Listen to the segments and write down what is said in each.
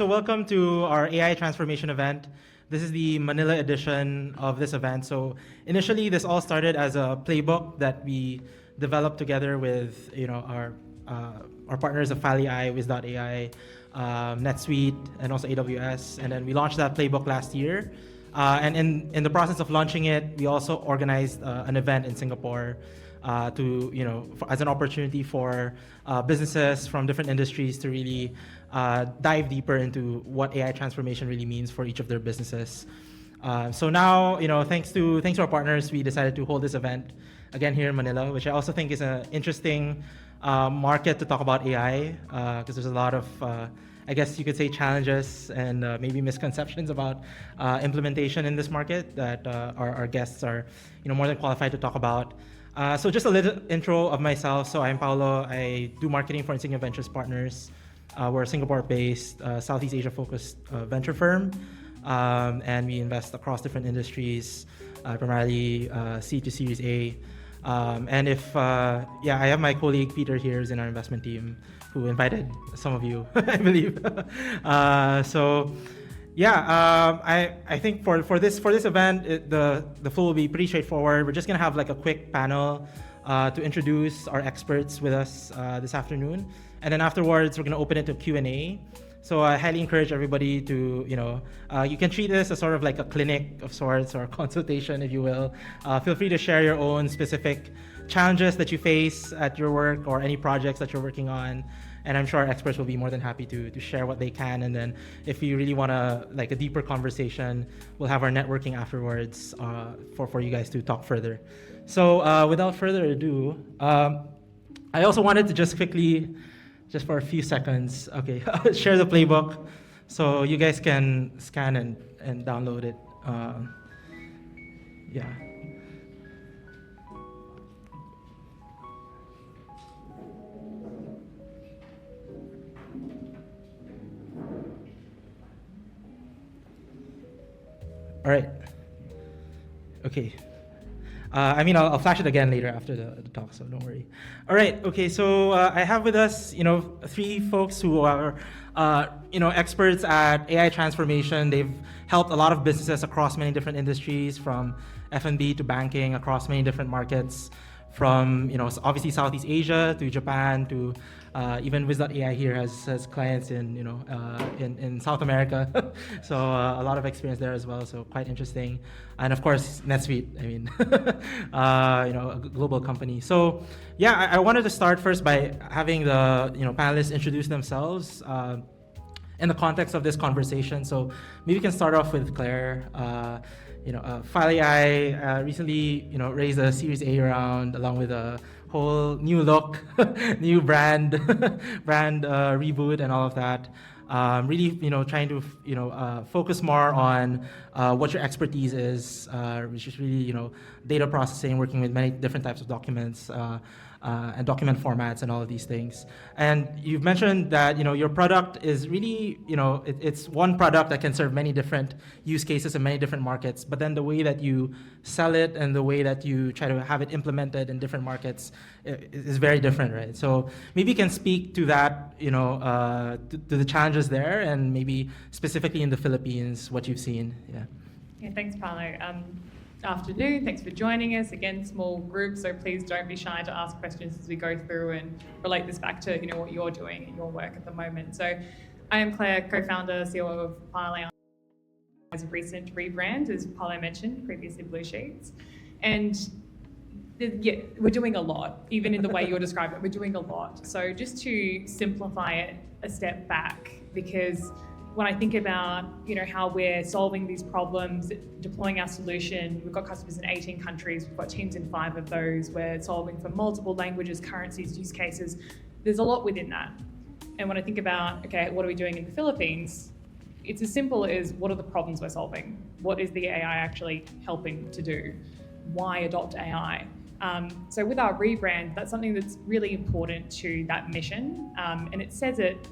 So welcome to our AI transformation event. This is the Manila edition of this event. So initially, this all started as a playbook that we developed together with our partners of File.ai, Wiz.ai, NetSuite, and also AWS. And then we launched that playbook last year. And in the process of launching it, we also organized an event in Singapore as an opportunity for businesses from different industries to really dive deeper into what AI transformation really means for each of their businesses. So now, thanks to our partners, we decided to hold this event again here in Manila, which I also think is an interesting market to talk about AI, because there's a lot of I guess you could say challenges and maybe misconceptions about implementation in this market that our guests are more than qualified to talk about. So just a little intro of myself. So I'm Paolo. I do marketing for Insignia Ventures Partners. We're a Singapore-based, Southeast Asia-focused venture firm, and we invest across different industries, primarily C to Series A. And I have my colleague Peter here who's in our investment team, who invited some of you, I believe. I think for this event, the flow will be pretty straightforward. We're just gonna have like a quick panel to introduce our experts with us this afternoon, and then afterwards we're gonna open it to Q&A. So I highly encourage everybody to, you can treat this as sort of like a clinic of sorts or a consultation, if you will. Feel free to share your own specific challenges that you face at your work or any projects that you're working on. And I'm sure our experts will be more than happy to share what they can. And then if you really want a deeper conversation, we'll have our networking afterwards for you guys to talk further. So without further ado, I also wanted to just quickly, just for a few seconds, share the playbook so you guys can scan and download it. All right. Okay. I'll flash it again later after the talk, so don't worry. All right. Okay. So I have with us, three folks who are, experts at AI transformation. They've helped a lot of businesses across many different industries, from F&B to banking, across many different markets, from obviously Southeast Asia to Japan to even Wiz.ai here has clients in South America, so a lot of experience there as well. So quite interesting, and of course NetSuite. A global company. So I wanted to start first by having the panelists introduce themselves in the context of this conversation. So maybe we can start off with Clare. File.ai recently, raised a Series A round along with a whole new look, new brand reboot and all of that. Really, trying to, focus more on what your expertise is, which is really, data processing, working with many different types of documents, and document formats and all of these things. And you've mentioned that your product is really it's one product that can serve many different use cases in many different markets, but then the way that you sell it and the way that you try to have it implemented in different markets is very different, right? So maybe you can speak to that, to the challenges there, and maybe specifically in the Philippines, what you've seen. Yeah, thanks, Paolo. Afternoon, thanks for joining us. Again, small group, so please don't be shy to ask questions as we go through and relate this back to what you're doing in your work at the moment. So I am Clare, co-founder, CEO of File.ai. As a recent rebrand, as Paolo mentioned, previously Blue Sheets. And we're doing a lot, even in the way you're describing it, we're doing a lot. So just to simplify it a step back, because when I think about how we're solving these problems, deploying our solution, we've got customers in 18 countries, we've got teams in 5 of those, we're solving for multiple languages, currencies, use cases. There's a lot within that. And when I think about, what are we doing in the Philippines? It's as simple as, what are the problems we're solving? What is the AI actually helping to do? Why adopt AI? So with our rebrand, that's something that's really important to that mission, and it says it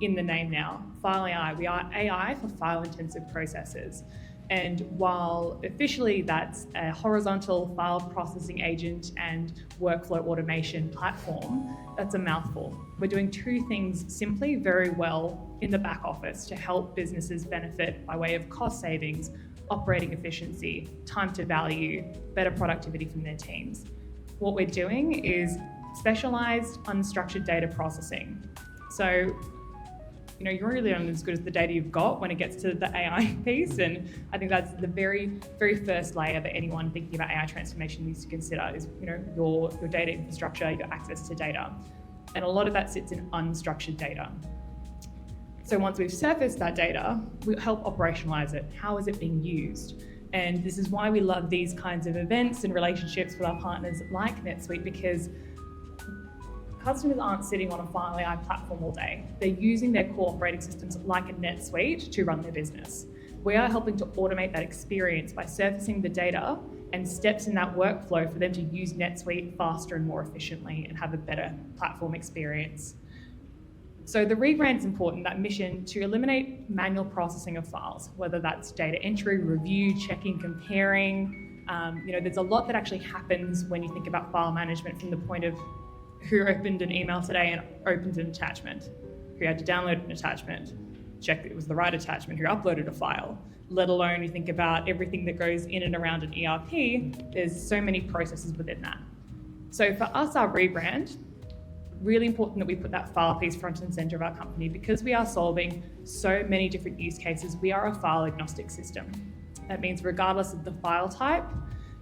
in the name now, File.ai. We are AI for file-intensive processes. And while officially that's a horizontal file processing agent and workflow automation platform, that's a mouthful. We're doing 2 things simply very well in the back office to help businesses benefit by way of cost savings, operating efficiency, time to value, better productivity from their teams. What we're doing is specialized unstructured data processing. So, you're really only as good as the data you've got when it gets to the AI piece, and I think that's the very, very first layer that anyone thinking about AI transformation needs to consider is, your data infrastructure, your access to data. And a lot of that sits in unstructured data. So once we've surfaced that data, we help operationalize it. How is it being used? And this is why we love these kinds of events and relationships with our partners like NetSuite, because customers aren't sitting on a fileAI platform all day. They're using their core operating systems like a NetSuite to run their business. We are helping to automate that experience by surfacing the data and steps in that workflow for them to use NetSuite faster and more efficiently and have a better platform experience. So the rebrand is important, that mission to eliminate manual processing of files, whether that's data entry, review, checking, comparing. There's a lot that actually happens when you think about file management from the point of who opened an email today and opened an attachment, who had to download an attachment, check that it was the right attachment, who uploaded a file, let alone you think about everything that goes in and around an ERP. There's so many processes within that. So for us, our rebrand, really important that we put that file piece front and center of our company, because we are solving so many different use cases. We are a file agnostic system. That means regardless of the file type,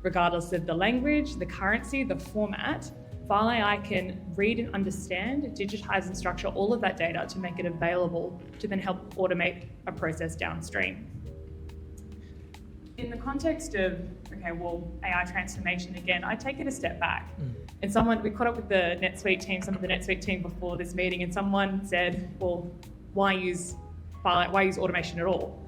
regardless of the language, the currency, the format, fileAI can read and understand, digitize and structure all of that data to make it available to then help automate a process downstream. In the context of, AI transformation, again, I take it a step back. And we caught up with the NetSuite team, some of the NetSuite team before this meeting, and someone said, well, why use automation at all?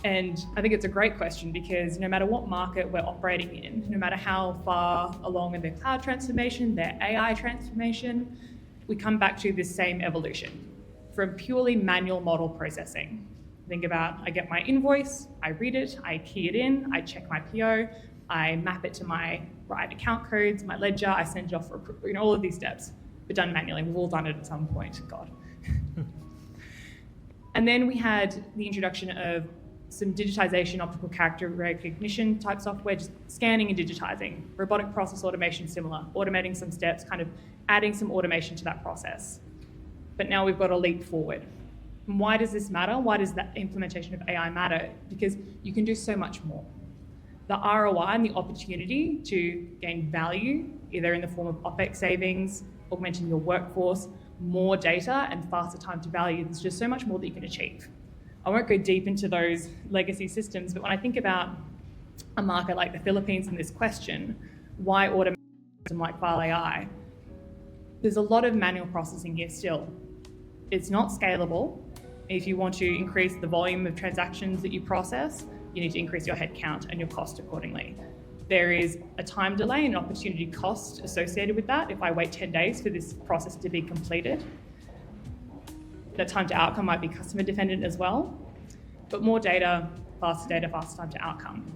And I think it's a great question, because no matter what market we're operating in, no matter how far along in their cloud transformation, their AI transformation, we come back to this same evolution from purely manual model processing. Think about, I get my invoice, I read it, I key it in, I check my PO, I map it to my right account codes, my ledger, I send it off for all of these steps, but done manually. We've all done it at some point, God. And then we had the introduction of some digitization, optical character recognition type software, just scanning and digitizing. Robotic process automation, similar, automating some steps, kind of adding some automation to that process. But now we've got a leap forward. And why does this matter? Why does that implementation of AI matter? Because you can do so much more. The ROI and the opportunity to gain value, either in the form of OpEx savings, augmenting your workforce, more data and faster time to value, there's just so much more that you can achieve. I won't go deep into those legacy systems, but when I think about a market like the Philippines in this question, why automate a system like fileAI? There's a lot of manual processing here still. It's not scalable. If you want to increase the volume of transactions that you process, you need to increase your headcount and your cost accordingly. There is a time delay and opportunity cost associated with that. If I wait 10 days for this process to be completed, the time to outcome might be customer dependent as well, but more data, faster time to outcome.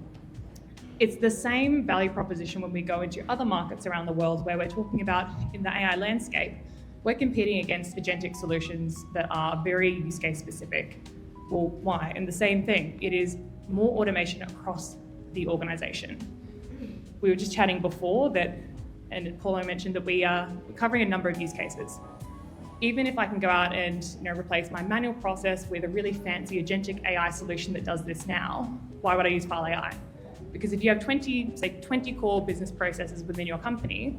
It's the same value proposition when we go into other markets around the world where we're talking about, in the AI landscape, we're competing against agentic solutions that are very use case specific. Well, why? And the same thing, it is more automation across the organization. We were just chatting before that, and Paulo mentioned that we are covering a number of use cases. Even if I can go out and replace my manual process with a really fancy agentic AI solution that does this now, why would I use fileAI? Because if you have 20 core business processes within your company,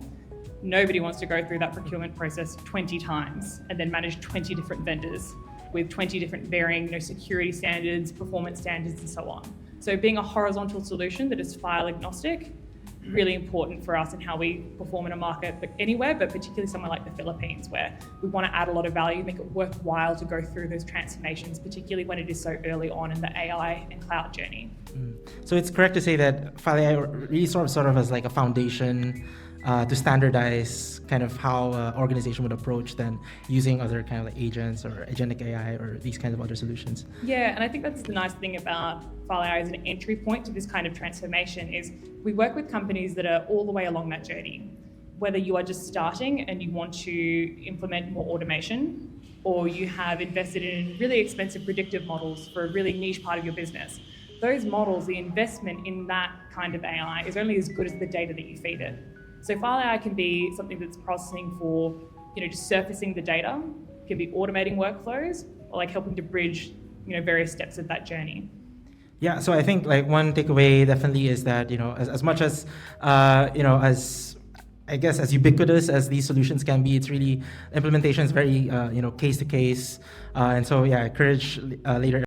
nobody wants to go through that procurement process 20 times and then manage 20 different vendors with 20 different varying security standards, performance standards, and so on. So being a horizontal solution that is file agnostic, really important for us in how we perform in a market anywhere, but particularly somewhere like the Philippines, where we want to add a lot of value, make it worthwhile to go through those transformations, particularly when it is so early on in the AI and cloud journey. So it's correct to say that fileAI really serves sort of as like a foundation to standardize kind of how an organization would approach then using other kind of like agents or agentic AI or these kinds of other solutions. Yeah, and I think that's the nice thing about fileAI as an entry point to this kind of transformation is we work with companies that are all the way along that journey. Whether you are just starting and you want to implement more automation, or you have invested in really expensive predictive models for a really niche part of your business. Those models, the investment in that kind of AI is only as good as the data that you feed it. So file.ai can be something that's processing for, just surfacing the data, can be automating workflows, or like helping to bridge, various steps of that journey. Yeah, so I think like one takeaway definitely is that as much as as I guess as ubiquitous as these solutions can be, it's really implementation is very case to case, and so yeah, I encourage later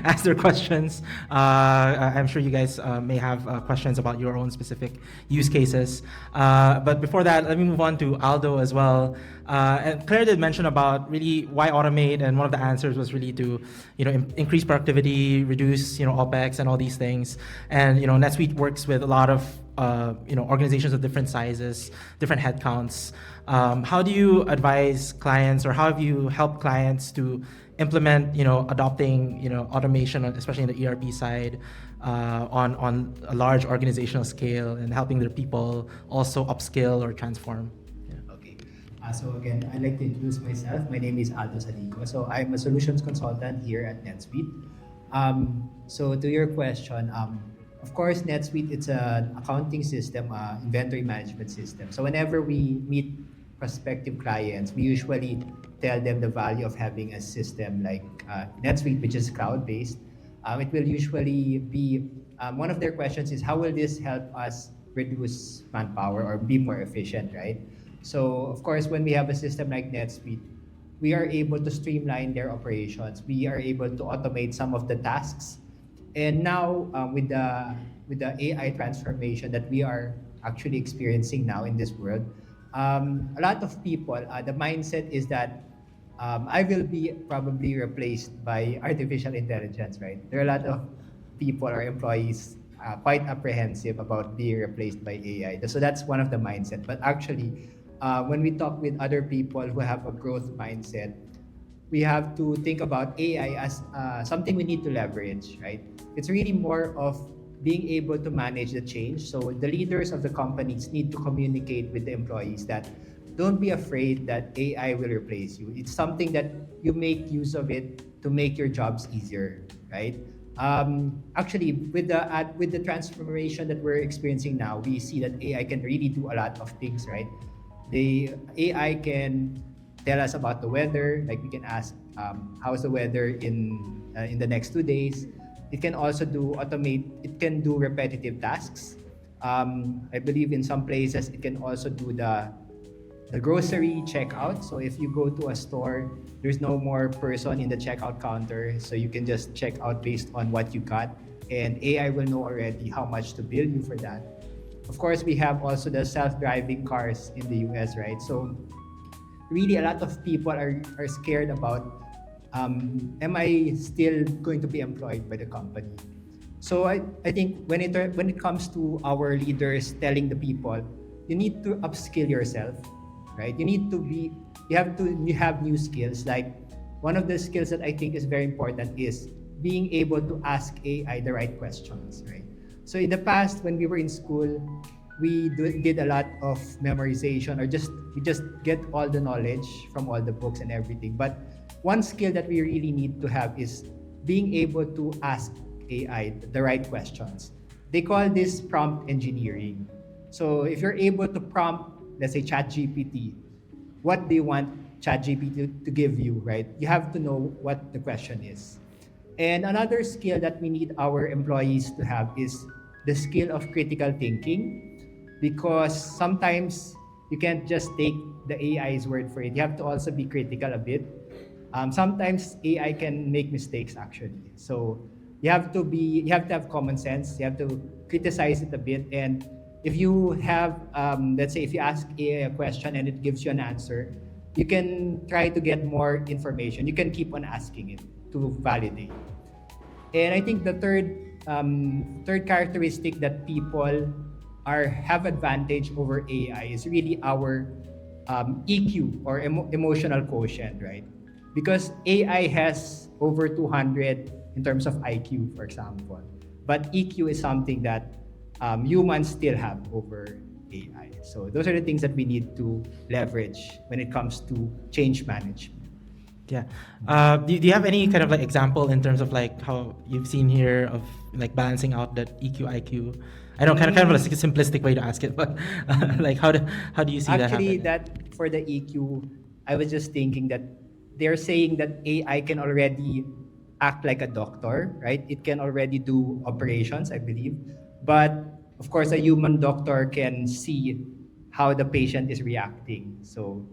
ask their questions. I'm sure you guys may have questions about your own specific use cases. But before that, let me move on to Aldo as well. And Claire did mention about really why automate, and one of the answers was really to increase productivity, reduce OpEx and all these things. And NetSuite works with a lot of organizations of different sizes, different headcounts. How do you advise clients, or how have you helped clients to implement, adopting, automation, especially in the ERP side, on a large organizational scale, and helping their people also upskill or transform? Okay. So again, I'd like to introduce myself. My name is Aldo. So I'm a solutions consultant here at NetSuite. So to your question, of course, NetSuite, it's an accounting system, inventory management system. So whenever we meet prospective clients, we usually tell them the value of having a system like NetSuite, which is cloud-based. It will usually be, one of their questions is, how will this help us reduce manpower or be more efficient, right? So of course, when we have a system like NetSuite, we are able to streamline their operations. We are able to automate some of the tasks. And now with the AI transformation that we are actually experiencing now in this world, a lot of people, the mindset is that I will be probably replaced by artificial intelligence, right? There are a lot of people or employees quite apprehensive about being replaced by AI. So that's one of the mindset. But actually, when we talk with other people who have a growth mindset, we have to think about AI as something we need to leverage, right? It's really more of being able to manage the change. So the leaders of the companies need to communicate with the employees that don't be afraid that AI will replace you. It's something that you make use of it to make your jobs easier, right? Actually, with the transformation that we're experiencing now, we see that AI can really do a lot of things, right? The AI can tell us about the weather, like we can ask, how's the weather in the next 2 days. It can also it can do repetitive tasks. I believe in some places it can also do the grocery checkout. So if you go to a store, there's no more person in the checkout counter, so you can just check out based on what you got, and AI will know already how much to bill you for that. Of course, we have also the self-driving cars in the US, right? So really a lot of people are scared about, am I still going to be employed by the company? So I think when it comes to our leaders telling the people, you need to upskill yourself, right? You have new skills. Like one of the skills that I think is very important is being able to ask AI the right questions, right? So in the past, when we were in school, we did a lot of memorization, or we just get all the knowledge from all the books and everything. But one skill that we really need to have is being able to ask AI the right questions. They call this prompt engineering. So if you're able to prompt, let's say ChatGPT, what do you want ChatGPT to give you, right? You have to know what the question is. And another skill that we need our employees to have is the skill of critical thinking, because sometimes you can't just take the AI's word for it. You have to also be critical a bit. Sometimes AI can make mistakes actually. So you have to have common sense. You have to criticize it a bit. And if you have, let's say if you ask AI a question and it gives you an answer, you can try to get more information. You can keep on asking it to validate. And I think the third characteristic that people have advantage over AI is really our EQ, or emotional quotient, right? Because AI has over 200 in terms of IQ, for example. But EQ is something that humans still have over AI. So those are the things that we need to leverage when it comes to change management. Yeah. Do you have any kind of like example in terms of like how you've seen here of like balancing out that EQ IQ? I know kind of a simplistic way to ask it, but like how do you see that Actually, happen? that for the EQ, I was just thinking that they're saying that AI can already act like a doctor, right? It can already do operations, I believe. But of course, a human doctor can see how the patient is reacting. So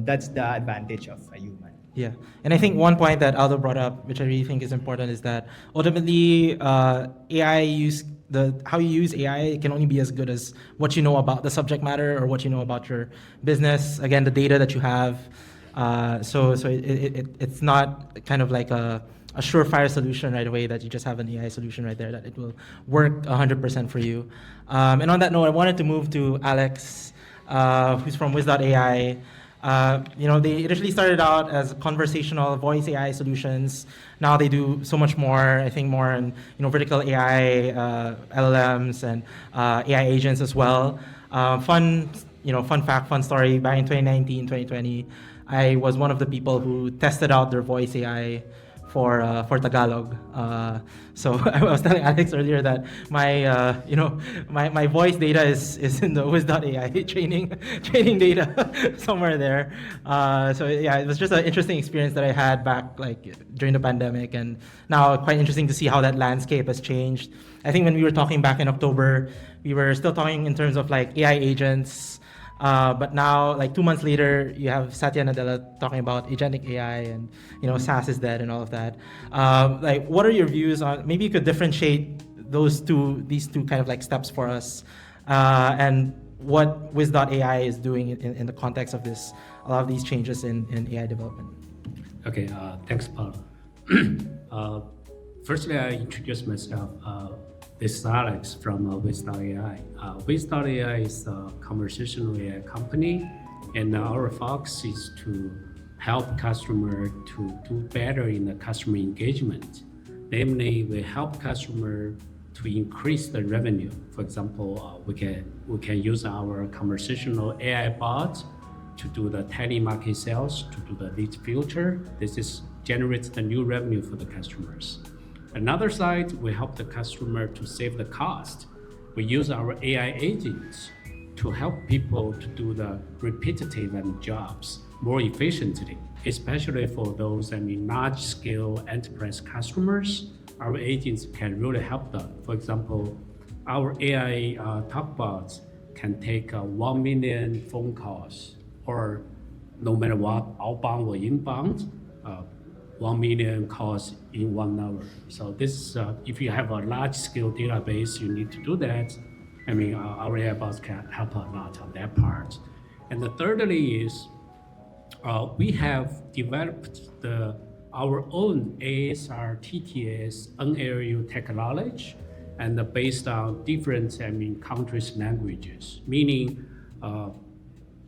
that's the advantage of a human. Yeah, and I think one point that Aldo brought up, which I really think is important, is that ultimately AI how you use AI can only be as good as what you know about the subject matter or what you know about your business. Again, the data that you have. It's not kind of like a surefire solution right away that you just have an AI solution right there that it will work 100% for you. And on that note, I wanted to move to Alex, who's from Wiz.ai. They initially started out as conversational voice AI solutions. Now they do so much more. I think more in vertical AI, LLMs, and AI agents as well. Fun fact, fun story. Back in 2019, 2020, I was one of the people who tested out their voice AI for Tagalog. So I was telling Alex earlier that my voice data is in the Wiz.ai training data somewhere there. So yeah, it was just an interesting experience that I had back like during the pandemic, and now quite interesting to see how that landscape has changed. I think when we were talking back in October, we were still talking in terms of like AI agents. But now, like 2 months later, you have Satya Nadella talking about agentic AI, and SaaS is dead and all of that. Like, what are your views on? Maybe you could differentiate these two kind of like steps for us, and what Wiz.ai is doing in the context of a lot of these changes in AI development. Okay, thanks, Paul. Firstly, I introduce myself. This is Alex from Wiz.ai. Wiz.ai is a conversational AI company, and our focus is to help customers to do better in the customer engagement. Namely, we help customers to increase the revenue. For example, we can use our conversational AI bot to do the telemarketing sales, to do the lead filter. This generates the new revenue for the customers. Another side, we help the customer to save the cost. We use our AI agents to help people to do the repetitive jobs more efficiently, especially for those large-scale enterprise customers. Our agents can really help them. For example, our AI talkbots can take 1 million phone calls, or no matter what, outbound or inbound, 1 million calls in 1 hour. So this, if you have a large-scale database, you need to do that. Our AI bots can help a lot on that part. And the thirdly is, we have developed our own ASR, TTS, NLU technology, and based on different countries' languages. Meaning,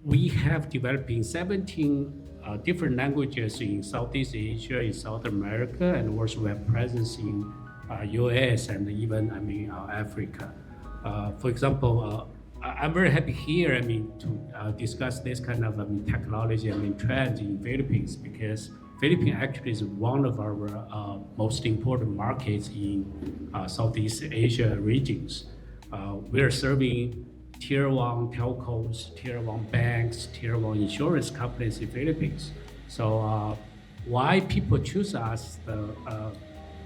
we have developing 17 different languages in Southeast Asia, in South America, and also we have presence in US and even Africa. For example, I'm very happy here to discuss this kind of technology trend in Philippines, because Philippines actually is one of our most important markets in Southeast Asia regions. We are serving Tier 1 telcos, Tier 1 banks, Tier 1 insurance companies in Philippines. So why people choose us, the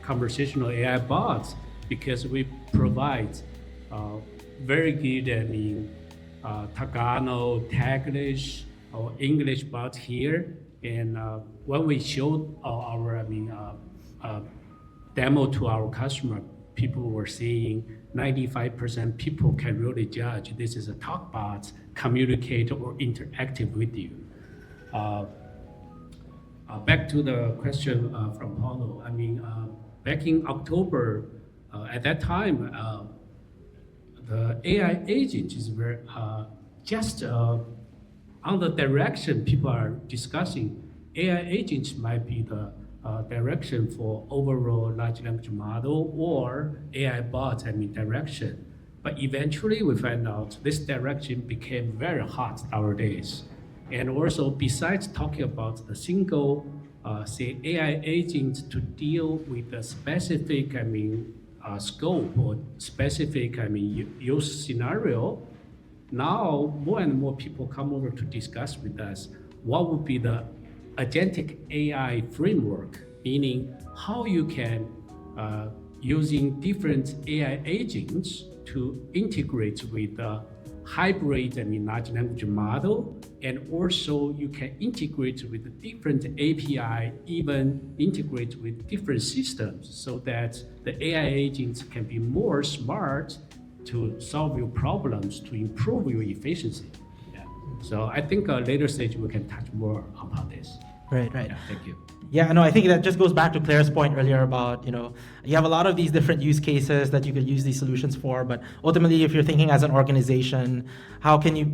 conversational AI bots? Because we provide very good Tagalog, Taglish, or English bots here. And when we showed our demo to our customer, people were saying 95% people can really judge this is a talk bot, communicate or interactive with you. Back to the question from Paulo. Back in October, at that time, the AI agent is very just on the direction people are discussing. AI agents might be the direction for overall large language model or AI bot direction. But eventually we find out this direction became very hot nowadays. And also, besides talking about the single say AI agents to deal with a specific, scope or specific, use scenario. Now, more and more people come over to discuss with us what would be the agentic AI framework, meaning how you can, using different AI agents to integrate with the hybrid large language model, and also you can integrate with different API, even integrate with different systems, so that the AI agents can be more smart to solve your problems, to improve your efficiency. Yeah. So I think later stage we can touch more about this. Right. Yeah, thank you. Yeah, no, I think that just goes back to Claire's point earlier about, you have a lot of these different use cases that you could use these solutions for, but ultimately, if you're thinking as an organization, how can you,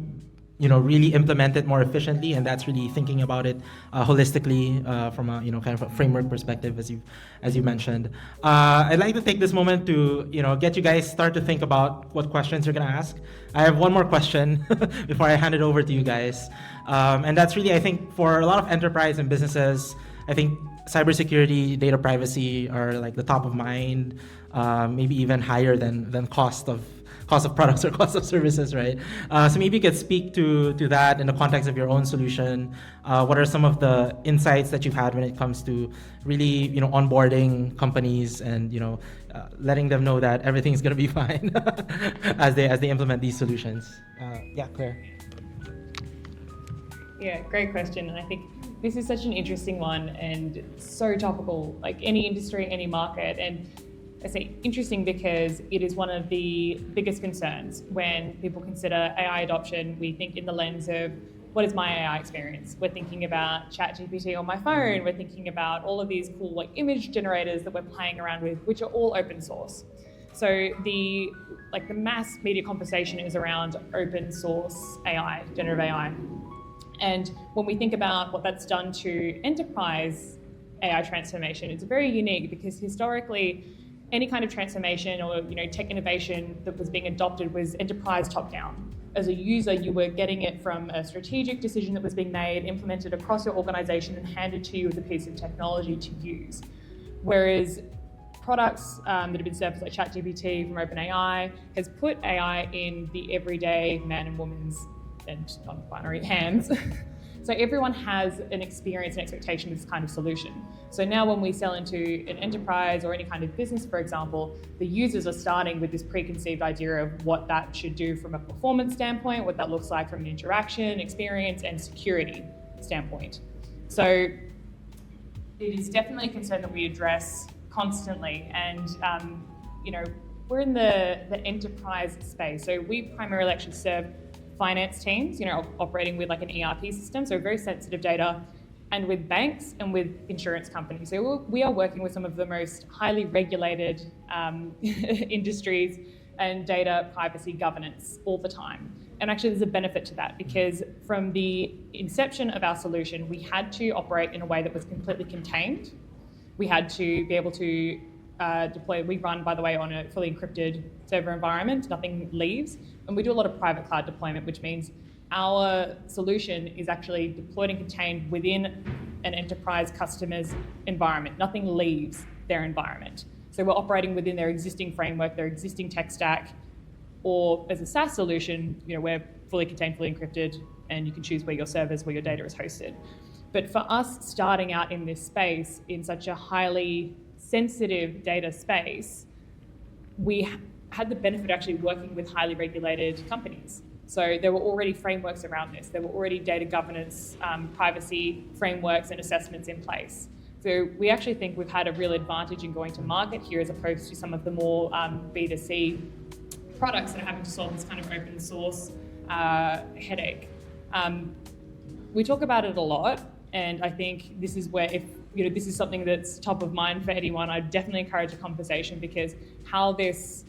really implement it more efficiently? And that's really thinking about it holistically from a, kind of a framework perspective, as you mentioned. I'd like to take this moment to, get you guys start to think about what questions you're going to ask. I have one more question before I hand it over to you guys. And that's really, I think, for a lot of enterprise and businesses, I think cybersecurity, data privacy are like the top of mind, maybe even higher than cost of products or cost of services, right? So maybe you could speak to that in the context of your own solution. What are some of the insights that you've had when it comes to really, onboarding companies and, letting them know that everything's going to be fine as they implement these solutions? Yeah, Claire. Yeah, great question. And I think this is such an interesting one and so topical, like any industry, any market. And I say interesting because it is one of the biggest concerns when people consider AI adoption. We think in the lens of what is my AI experience? We're thinking about ChatGPT on my phone. We're thinking about all of these cool image generators that we're playing around with, which are all open source. So the mass media conversation is around open source AI, generative AI. And when we think about what that's done to enterprise AI transformation, it's very unique because historically, any kind of transformation or tech innovation that was being adopted was enterprise top-down. As a user, you were getting it from a strategic decision that was being made, implemented across your organization, and handed to you as a piece of technology to use. Whereas products that have been surfaced like ChatGPT from OpenAI has put AI in the everyday man and woman's and non-binary hands. So everyone has an experience and expectation of this kind of solution. So now when we sell into an enterprise or any kind of business, for example, the users are starting with this preconceived idea of what that should do from a performance standpoint, what that looks like from an interaction, experience, and security standpoint. So it is definitely a concern that we address constantly. And we're in the enterprise space. So we primarily actually serve finance teams, operating with like an ERP system, so very sensitive data, and with banks and with insurance companies. So we are working with some of the most highly regulated industries and data privacy governance all the time. And actually there's a benefit to that because from the inception of our solution, we had to operate in a way that was completely contained. We had to be able to deploy. We run, by the way, on a fully encrypted server environment, nothing leaves. And we do a lot of private cloud deployment, which means our solution is actually deployed and contained within an enterprise customer's environment. Nothing leaves their environment. So we're operating within their existing framework, their existing tech stack, or as a SaaS solution, we're fully contained, fully encrypted, and you can choose where your servers, where your data is hosted. But for us starting out in this space, in such a highly sensitive data space, we had the benefit of actually working with highly regulated companies. So there were already frameworks around this. There were already data governance, privacy frameworks and assessments in place. So we actually think we've had a real advantage in going to market here as opposed to some of the more B2C products that are having to solve this kind of open source headache. We talk about it a lot, and I think this is where if this is something that's top of mind for anyone, I definitely encourage a conversation because how this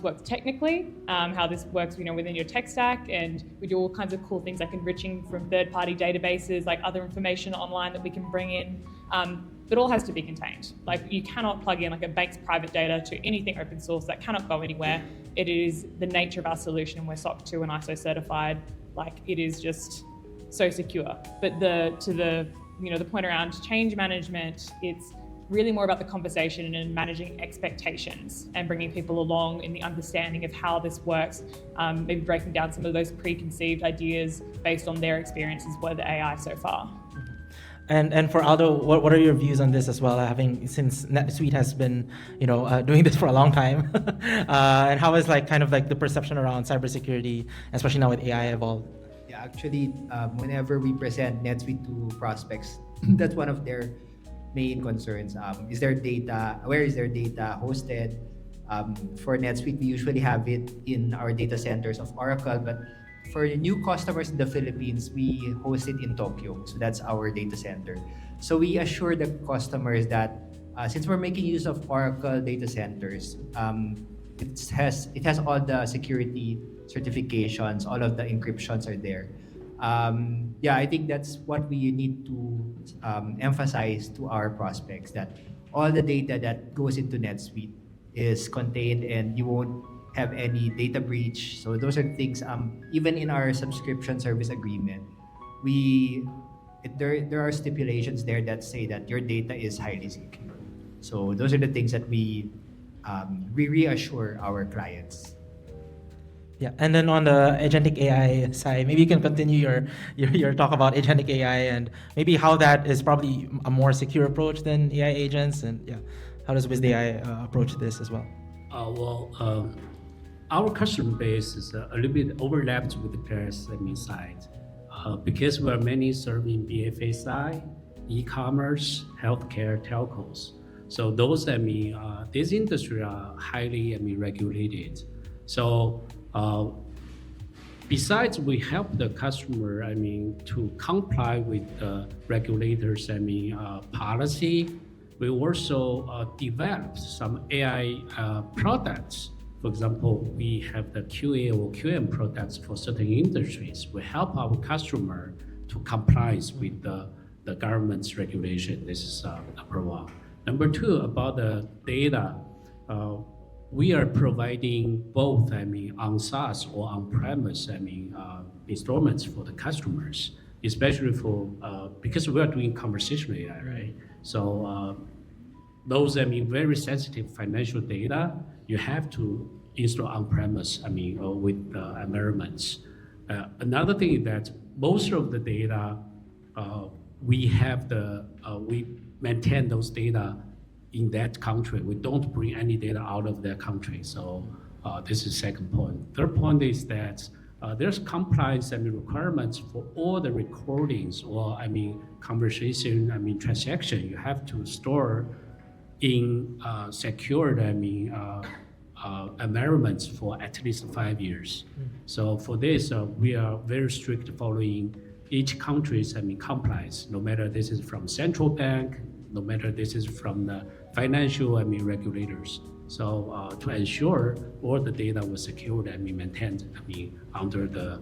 works technically, how this works within your tech stack, and we do all kinds of cool things like enriching from third-party databases, like other information online that we can bring in. It all has to be contained. Like you cannot plug in like a bank's private data to anything open source. That cannot go anywhere. It is the nature of our solution, and we're SOC 2 and ISO certified. Like it is just so secure. But to the the point around change management, it's really more about the conversation and managing expectations and bringing people along in the understanding of how this works, maybe breaking down some of those preconceived ideas based on their experiences with AI so far. And for Aldo, what are your views on this as well? Since NetSuite has been, doing this for a long time, and how is kind of the perception around cybersecurity, especially now with AI evolved? Yeah, actually, whenever we present NetSuite to prospects, that's one of their main concerns. Is their data, where is their data hosted? For NetSuite, we usually have it in our data centers of Oracle, but for new customers in the Philippines, we host it in Tokyo. So that's our data center. So we assure the customers that since we're making use of Oracle data centers, it has all the security certifications, all of the encryptions are there. I think that's what we need to emphasize to our prospects, that all the data that goes into NetSuite is contained and you won't have any data breach. So those are things, even in our subscription service agreement, there are stipulations there that say that your data is highly secure. So those are the things that we reassure our clients. Yeah, and then on the agentic AI side, maybe you can continue your talk about agentic AI and maybe how that is probably a more secure approach than AI agents, and how does Wiz.ai approach this as well? Our customer base is a little bit overlapped with the Clare's side, because we are mainly serving BFSI, e-commerce, healthcare, telcos. So those these industries are highly regulated. So besides we help the customer to comply with the regulators policy, we also developed some AI products. For example, we have the QA or QM products for certain industries. We help our customer to comply with the government's regulation. This is number one. Number two, about the data, we are providing both on SaaS or on-premise installments for the customers, especially for because we are doing conversational AI, right? So those very sensitive financial data, you have to install on-premise with the environments. Another thing is that most of the data we maintain those data in that country. We don't bring any data out of that country. So this is second point. Third point is that there's compliance requirements for all the recordings or conversation transaction. You have to store in secured environments for at least 5 years. So for this, we are very strict following each country's compliance, no matter this is from central bank, no matter this is from the financial regulators. So to ensure all the data was secured and maintained under the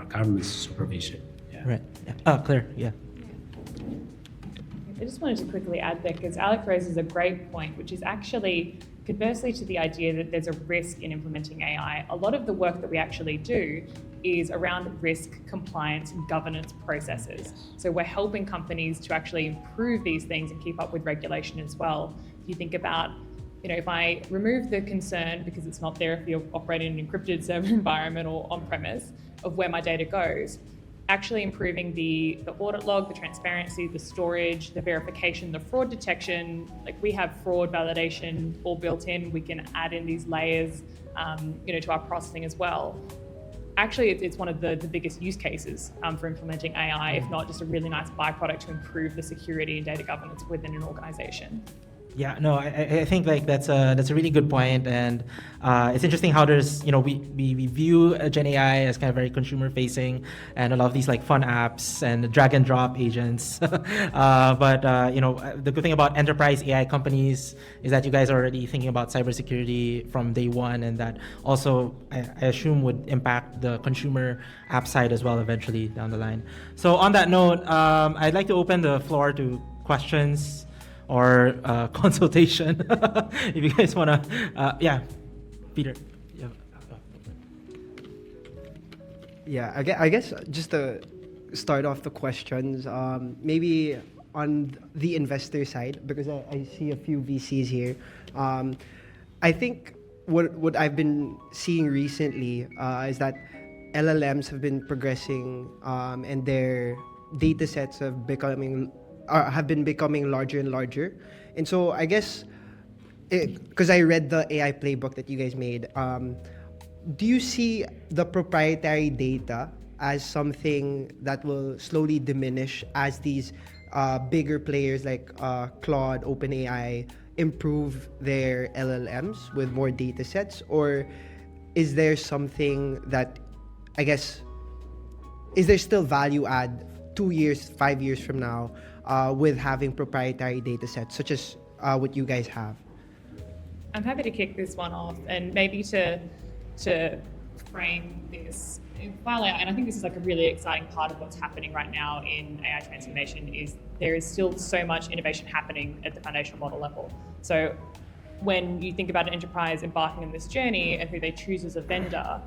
government's supervision. Yeah. Right. Yeah. Claire. Yeah. I just wanted to quickly add there, because Alec raises a great point, which is actually conversely to the idea that there's a risk in implementing AI. A lot of the work that we actually do is around risk, compliance, and governance processes. So we're helping companies to actually improve these things and keep up with regulation as well. If you think about, if I remove the concern, because it's not there if you're operating in an encrypted server environment or on-premise, of where my data goes, actually improving the audit log, the transparency, the storage, the verification, the fraud detection. Like, we have fraud validation all built in. We can add in these layers, to our processing as well. Actually, it's one of the biggest use cases for implementing AI, if not just a really nice byproduct to improve the security and data governance within an organization. Yeah, no, I think that's a really good point, and it's interesting how there's we view Gen AI as kind of very consumer facing, and a lot of these fun apps and drag and drop agents. But the good thing about enterprise AI companies is that you guys are already thinking about cybersecurity from day one, and that also I assume would impact the consumer app side as well eventually down the line. So on that note, I'd like to open the floor to questions or consultation. If you guys want to, Peter. Yeah, I guess just to start off the questions, maybe on the investor side, because I see a few VCs here. I think what I've been seeing recently is that LLMs have been progressing, and their data sets have been becoming larger and larger. And so I guess, because I read the AI playbook that you guys made, do you see the proprietary data as something that will slowly diminish as these bigger players like Claude, OpenAI improve their LLMs with more data sets? Or is there something that, I guess, is there still value add 2 years, 5 years from now with having proprietary data sets such as what you guys have? I'm happy to kick this one off, and maybe to frame this File.ai, and I think this is like a really exciting part of what's happening right now in AI transformation, is there is still so much innovation happening at the foundational model level. So when you think about an enterprise embarking on this journey and who they choose as a vendor,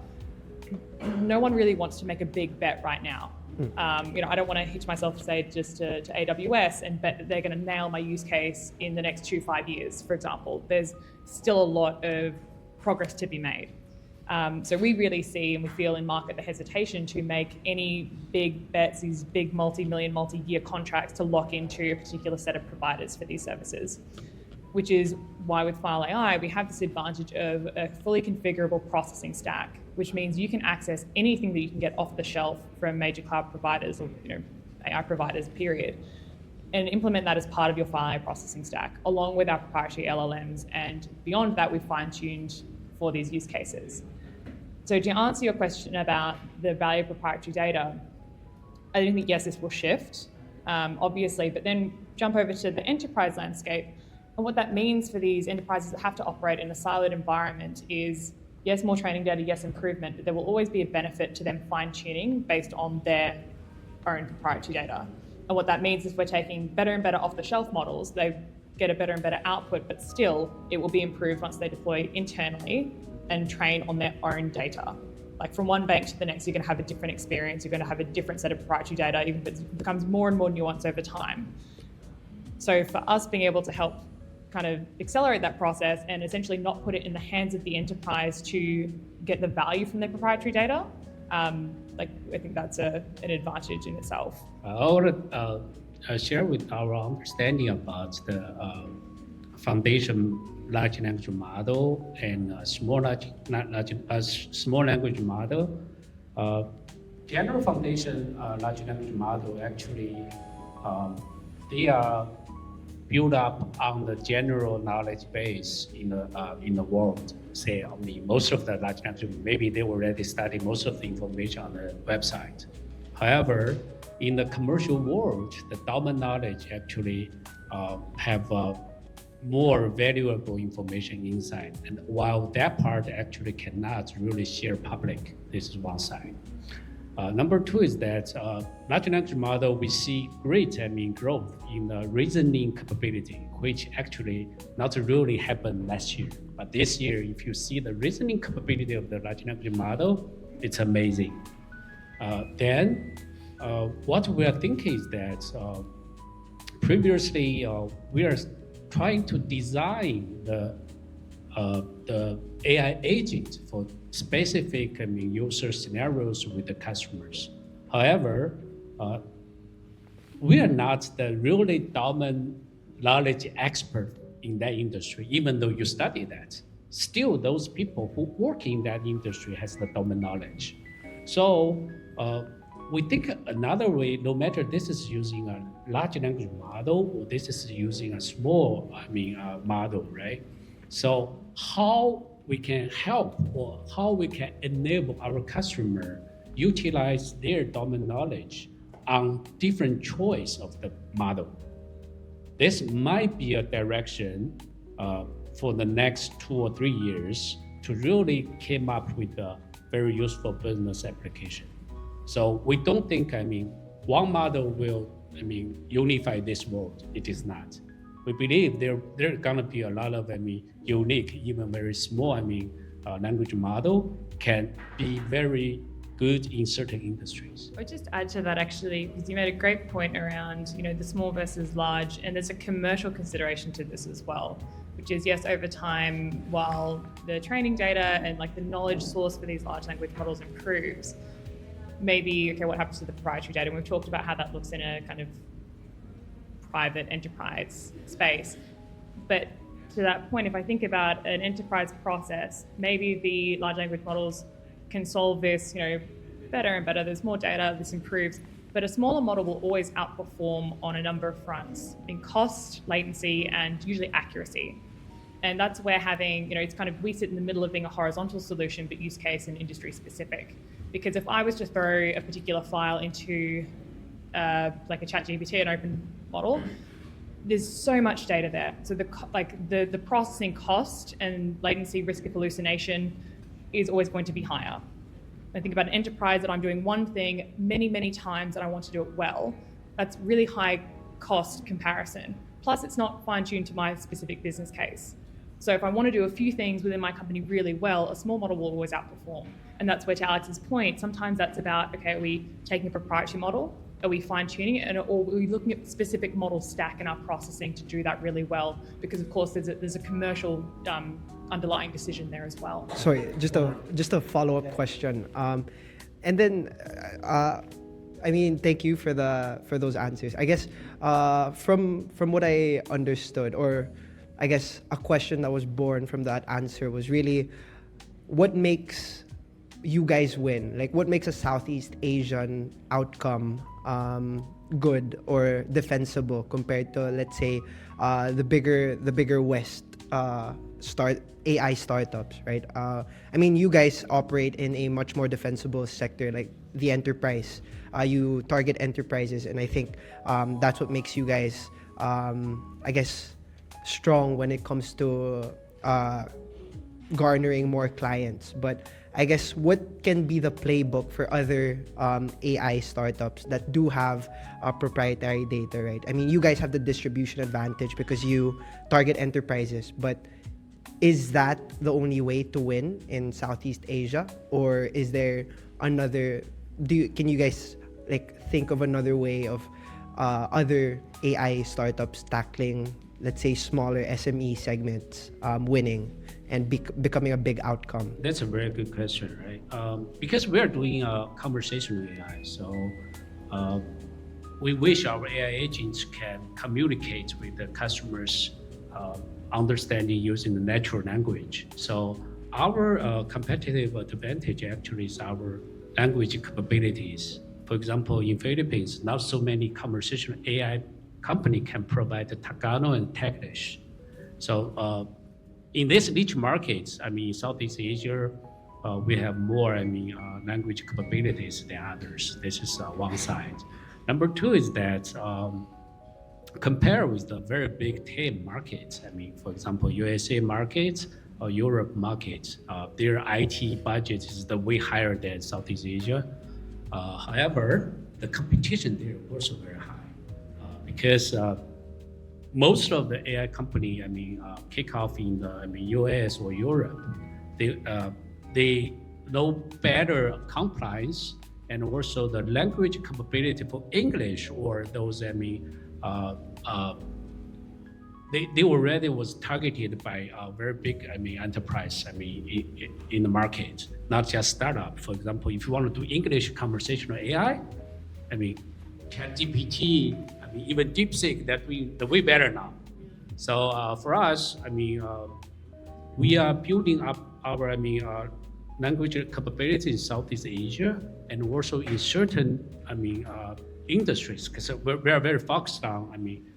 no one really wants to make a big bet right now. I don't want to hitch myself, say, just to AWS and bet that they're going to nail my use case in the next 2-5 years, for example. There's still a lot of progress to be made. So we really see and we feel in market the hesitation to make any big bets, these big multi-million, multi-year contracts to lock into a particular set of providers for these services, which is why with File.ai we have this advantage of a fully configurable processing stack, which means you can access anything that you can get off the shelf from major cloud providers or AI providers, period, and implement that as part of your File.ai processing stack, along with our proprietary LLMs, and beyond that we've fine-tuned for these use cases. So to answer your question about the value of proprietary data, I do think, yes, this will shift, obviously, but then jump over to the enterprise landscape. And what that means for these enterprises that have to operate in a siloed environment is, yes, more training data, yes, improvement, but there will always be a benefit to them fine-tuning based on their own proprietary data. And what that means is we're taking better and better off-the-shelf models. They get a better and better output, but still it will be improved once they deploy internally and train on their own data. Like from one bank to the next, you're going to have a different experience. You're going to have a different set of proprietary data, even if it becomes more and more nuanced over time. So for us being able to help kind of accelerate that process and essentially not put it in the hands of the enterprise to get the value from their proprietary data, I think that's an advantage in itself. I want to share with our understanding about the foundation large language model and small language model. General foundation large language model actually they are built up on the general knowledge base in the world. Say, most of the large language, maybe they already study most of the information on the website. However, in the commercial world, the domain knowledge actually have more valuable information inside. And while that part actually cannot really share public, this is one side. Number two is that large language model, we see great growth in the reasoning capability, which actually not really happened last year. But this year, if you see the reasoning capability of the large language model, it's amazing. Then what we are thinking is that previously we are trying to design the AI agent for specific user scenarios with the customers. However, we are not the really domain knowledge expert in that industry, even though you study that. Still, those people who work in that industry has the domain knowledge. So we think another way, no matter this is using a large language model or this is using a small model, right? So how we can help or how we can enable our customer utilize their domain knowledge on different choice of the model. This might be a direction for the next 2 or 3 years to really come up with a very useful business application. So we don't think, one model will, unify this world. It is not. We believe there are gonna be a lot of, unique, even very small, language model can be very good in certain industries. I would just add to that actually, because you made a great point around, the small versus large, and there's a commercial consideration to this as well, which is yes, over time, while the training data and like the knowledge source for these large language models improves, maybe, okay, what happens to the proprietary data? And we've talked about how that looks in a kind of private enterprise space. But to that point, if I think about an enterprise process, maybe the large language models can solve this, better and better. There's more data, this improves. But a smaller model will always outperform on a number of fronts in cost, latency, and usually accuracy. And that's where having, it's kind of, we sit in the middle of being a horizontal solution, but use case and industry specific. Because if I was to throw a particular file into like a ChatGPT, an open model, there's so much data there. So the processing cost and latency risk of hallucination is always going to be higher. I think about an enterprise that I'm doing one thing many, many times and I want to do it well. That's really high cost comparison. Plus it's not fine-tuned to my specific business case. So if I want to do a few things within my company really well, a small model will always outperform. And that's where, to Alex's point, sometimes that's about, okay, are we taking a proprietary model? Are we fine-tuning it? Or are we looking at specific model stack in our processing to do that really well? Because of course there's a commercial underlying decision there as well. Sorry, just a follow-up question. And then, thank you for those answers. I guess from what I understood, or I guess a question that was born from that answer was really, what makes you guys win? Like, what makes a Southeast Asian outcome good or defensible compared to, let's say, the bigger West AI startups, right? You guys operate in a much more defensible sector, like the enterprise. You target enterprises, and I think that's what makes you guys, strong when it comes to garnering more clients. But I guess what can be the playbook for other AI startups that do have proprietary data, right? You guys have the distribution advantage because you target enterprises, but is that the only way to win in Southeast Asia, or is there another? Can you guys think of another way of other AI startups tackling, let's say, smaller SME segments, winning and becoming a big outcome? That's a very good question, right? Because we are doing conversational AI, so we wish our AI agents can communicate with the customers' understanding using the natural language. So our competitive advantage actually is our language capabilities. For example, in Philippines, not so many conversational AI company can provide the Tagalog and Taglish. So in these niche markets, Southeast Asia, we have more, language capabilities than others. This is one side. Number two is that compare with the very big TAM markets. For example, USA markets or Europe markets, their IT budget is the way higher than Southeast Asia. However, the competition there is also very high because most of the AI company, kick off in the US or Europe. They know better compliance and also the language capability for English, or those they already was targeted by a very big enterprise in the market, not just startup. For example, if you want to do English conversational AI, ChatGPT, even DeepSeek, that the way better now. So for us, we are building up our language capabilities in Southeast Asia and also in certain industries, because we are very focused on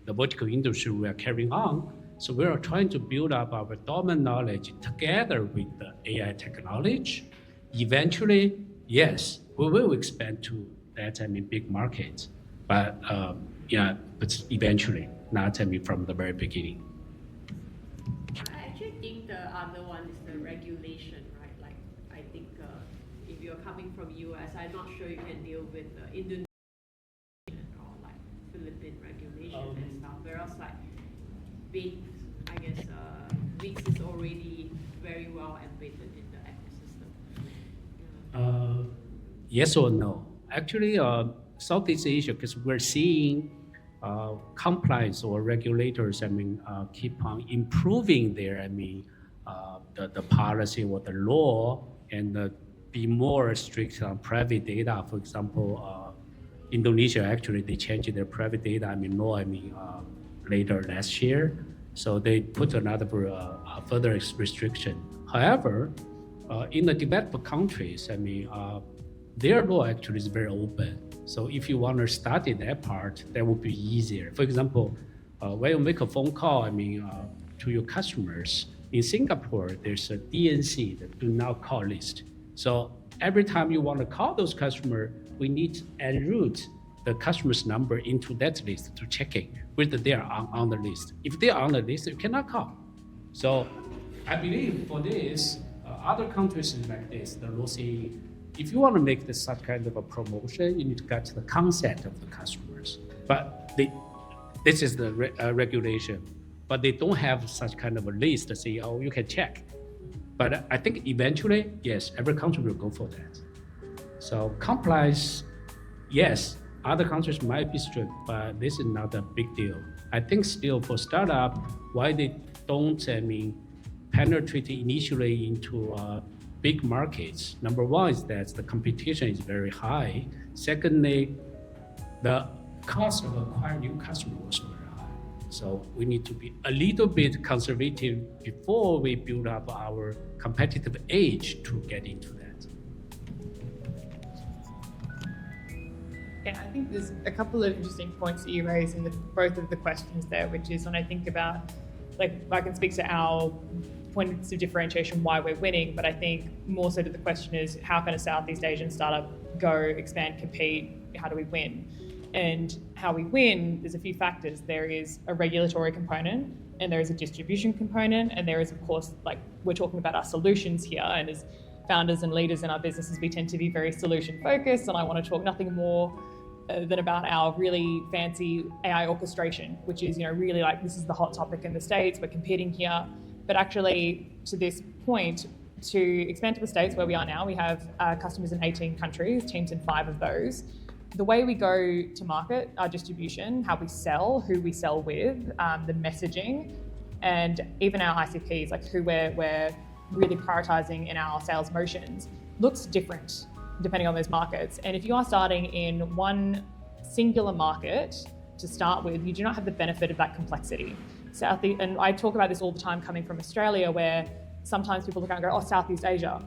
the vertical industry we are carrying on. So we are trying to build up our domain knowledge together with the AI technology. Eventually, yes, we will expand to that big market, but eventually, not from the very beginning. I actually think the other one is the regulation, right? Like, I think if you're coming from US, I'm not sure you can deal with Indonesian or like Philippine regulation and stuff. Whereas like Wix is already very well embedded in the ecosystem. yes or no? Actually, Southeast Asia, because we're seeing compliance or regulators, keep on improving their, the policy or the law and be more strict on private data. For example, Indonesia actually they changed their private data law later last year, so they put another further restriction. However, in the developed countries, their law actually is very open. So if you want to study that part, that would be easier. For example, when you make a phone call, to your customers in Singapore, there's a DNC, the do not call list. So every time you want to call those customers, we need to enroute the customer's number into that list to checking whether they are on the list. If they are on the list, you cannot call. So I believe for this, other countries like this, the law say, if you want to make this such kind of a promotion, you need to get the consent of the customers. But this is the regulation, but they don't have such kind of a list to say, oh, you can check. But I think eventually, yes, every country will go for that. So compliance, yes, other countries might be strict, but this is not a big deal. I think still for startup, why they don't, penetrate initially into big markets. Number one is that the competition is very high. Secondly, the cost of acquiring new customers is very high. So we need to be a little bit conservative before we build up our competitive edge to get into that. Yeah, I think there's a couple of interesting points that you raised in both of the questions there, which is when I think about, I can speak to our points of differentiation, why we're winning, but I think more so to the question is, how can a Southeast Asian startup go, expand, compete? How do we win? And how we win, there's a few factors. There is a regulatory component, and there is a distribution component, and there is, of course, we're talking about our solutions here, and as founders and leaders in our businesses, we tend to be very solution focused, and I want to talk nothing more than about our really fancy AI orchestration, which is, really this is the hot topic in the States, we're competing here. But actually, to this point, to expand to the States where we are now, we have customers in 18 countries, teams in 5 of those. The way we go to market, our distribution, how we sell, who we sell with, the messaging, and even our ICPs, who we're really prioritizing in our sales motions, looks different depending on those markets. And if you are starting in one singular market to start with, you do not have the benefit of that complexity. And I talk about this all the time coming from Australia, where sometimes people look out and go, oh, Southeast Asia.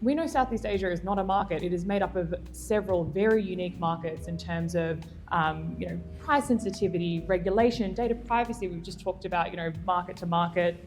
We know Southeast Asia is not a market. It is made up of several very unique markets in terms of price sensitivity, regulation, data privacy. We've just talked about market to market,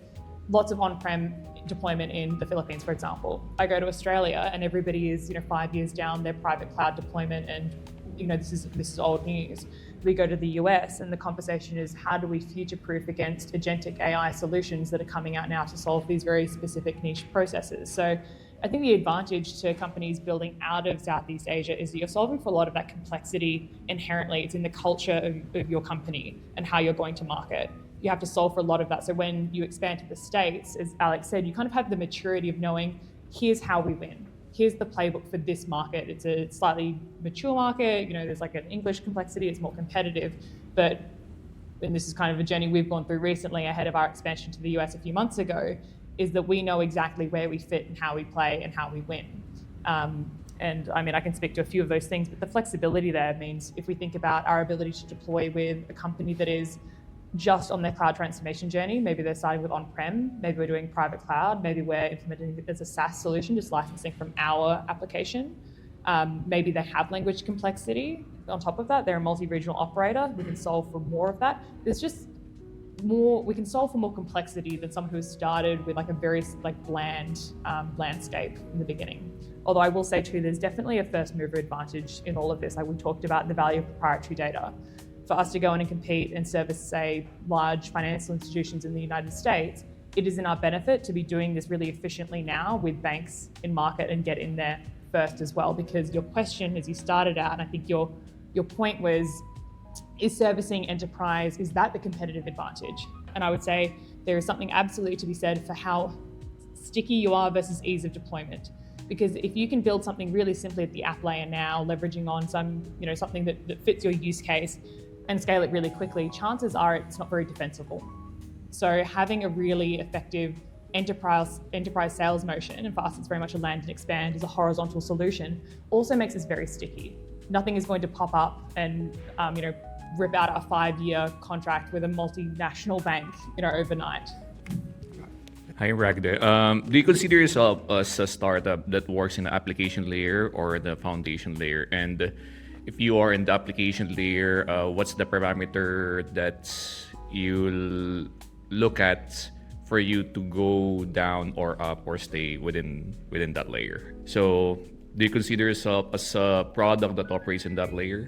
lots of on-prem deployment in the Philippines, for example. I go to Australia and everybody is 5 years down their private cloud deployment, and this is old news. We go to the US and the conversation is, how do we future-proof against agentic AI solutions that are coming out now to solve these very specific niche processes? So I think the advantage to companies building out of Southeast Asia is that you're solving for a lot of that complexity inherently. It's in the culture of your company and how you're going to market. You have to solve for a lot of that. So when you expand to the States, as Alex said, you kind of have the maturity of knowing, here's how we win. Here's the playbook for this market. It's a slightly mature market. There's an English complexity. It's more competitive. And this is kind of a journey we've gone through recently ahead of our expansion to the US a few months ago, is that we know exactly where we fit and how we play and how we win. And I can speak to a few of those things, but the flexibility there means if we think about our ability to deploy with a company that is just on their cloud transformation journey, maybe they're starting with on-prem, maybe we're doing private cloud, maybe we're implementing it as a SaaS solution, just licensing from our application. Maybe they have language complexity. On top of that, they're a multi-regional operator. We can solve for more of that. There's just more, we can solve for more complexity than someone who has started with a very bland landscape in the beginning. Although I will say too, there's definitely a first mover advantage in all of this. We talked about the value of proprietary data. For us to go in and compete and service, say, large financial institutions in the United States, it is in our benefit to be doing this really efficiently now with banks in market and get in there first as well. Because your question, as you started out, and I think your point was, is servicing enterprise, is that the competitive advantage? And I would say there is something absolutely to be said for how sticky you are versus ease of deployment. Because if you can build something really simply at the app layer now, leveraging on some, something that fits your use case and scale it really quickly, chances are it's not very defensible. So having a really effective enterprise sales motion, and for us it's very much a land and expand as a horizontal solution, also makes us very sticky. Nothing is going to pop up and rip out a 5-year contract with a multinational bank overnight. Hi, Ragde. Do you consider yourself as a startup that works in the application layer or the foundation layer? And if you are in the application layer, what's the parameter that you'll look at for you to go down or up or stay within that layer? So do you consider yourself as a product that operates in that layer?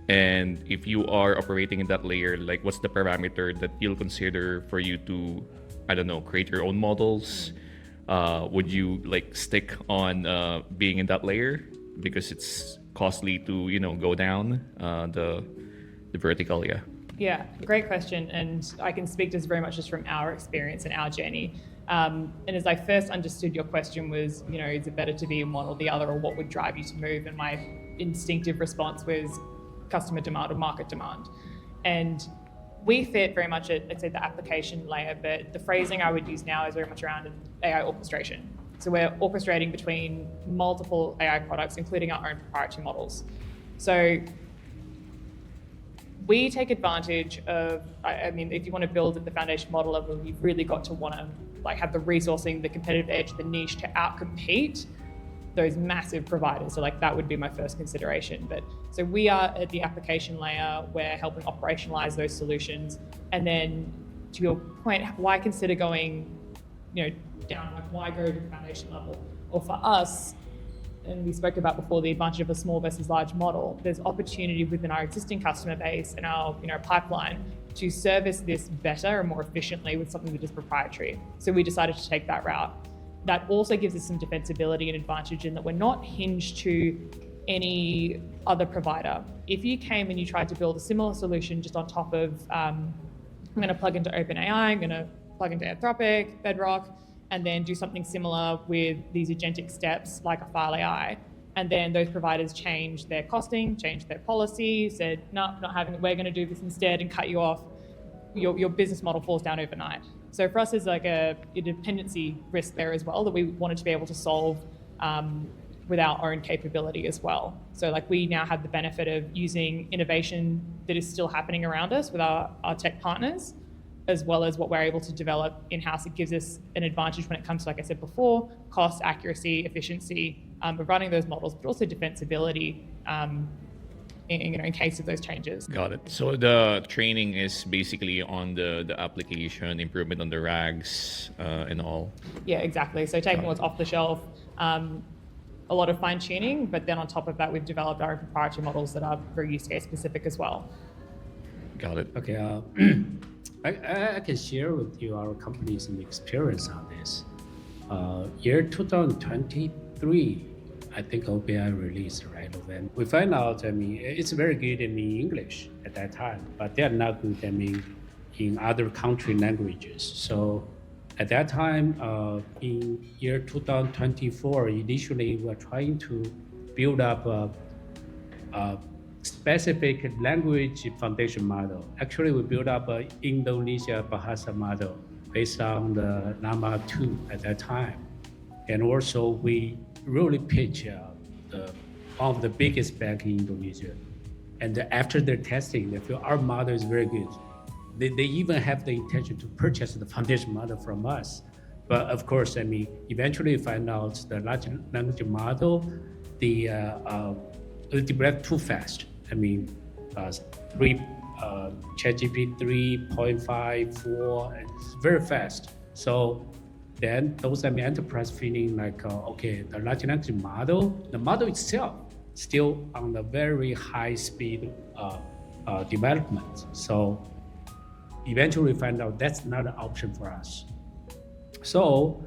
And if you are operating in that layer, like what's the parameter that you'll consider for you to, I don't know, create your own models? Would you stick on being in that layer because it's costly to go down the vertical? Yeah, great question, and I can speak to this very much just from our experience and our journey. And as I first understood your question was, is it better to be in one or the other, or what would drive you to move? And my instinctive response was customer demand or market demand. And we fit very much at, let's say, the application layer, but the phrasing I would use now is very much around AI orchestration. So we're orchestrating between multiple AI products, including our own proprietary models. So we take advantage of, if you want to build at the foundation model level, you've really got to want to have the resourcing, the competitive edge, the niche to outcompete those massive providers. So that would be my first consideration. But so we are at the application layer, we're helping operationalize those solutions. And then to your point, why consider going, down, why go to the foundation level? Or for us, and we spoke about before the advantage of a small versus large model, there's opportunity within our existing customer base and our pipeline to service this better and more efficiently with something that is proprietary. So we decided to take that route. That also gives us some defensibility and advantage in that we're not hinged to any other provider. If you came and you tried to build a similar solution just on top of, I'm going to plug into OpenAI, I'm going to plug into Anthropic, Bedrock, and then do something similar with these agentic steps like a File.ai, and then those providers change their costing, change their policy, said, no, not having it, we're going to do this instead, and cut you off, your business model falls down overnight. So for us, there's a dependency risk there as well that we wanted to be able to solve with our own capability as well. So we now have the benefit of using innovation that is still happening around us with our tech partners, as well as what we're able to develop in-house. It gives us an advantage when it comes to, like I said before, cost, accuracy, efficiency of running those models, but also defensibility in case of those changes. Got it. So the training is basically on the application, improvement on the RAGs and all. Yeah, exactly. So taking what's off the shelf, a lot of fine tuning, but then on top of that, we've developed our proprietary models that are very use case specific as well. Got it. Okay, I can share with you our company's experience on this. Year 2023, I think OpenAI released, right? When we find out, it's very good in English at that time, but they are not good, in other country languages. So at that time, in year 2024, initially we were trying to build up a specific language foundation model. Actually, we built up an Indonesia Bahasa model based on the Llama 2 at that time. And also we really pitched one of the biggest bank in Indonesia. And after their testing, they feel our model is very good. They even have the intention to purchase the foundation model from us. But of course, eventually find out the large language model, it developed too fast. ChatGPT 3.5, 4, it's very fast. So then those enterprise feeling okay, the large language model, the model itself still on the very high speed development. So eventually we find out that's not an option for us. So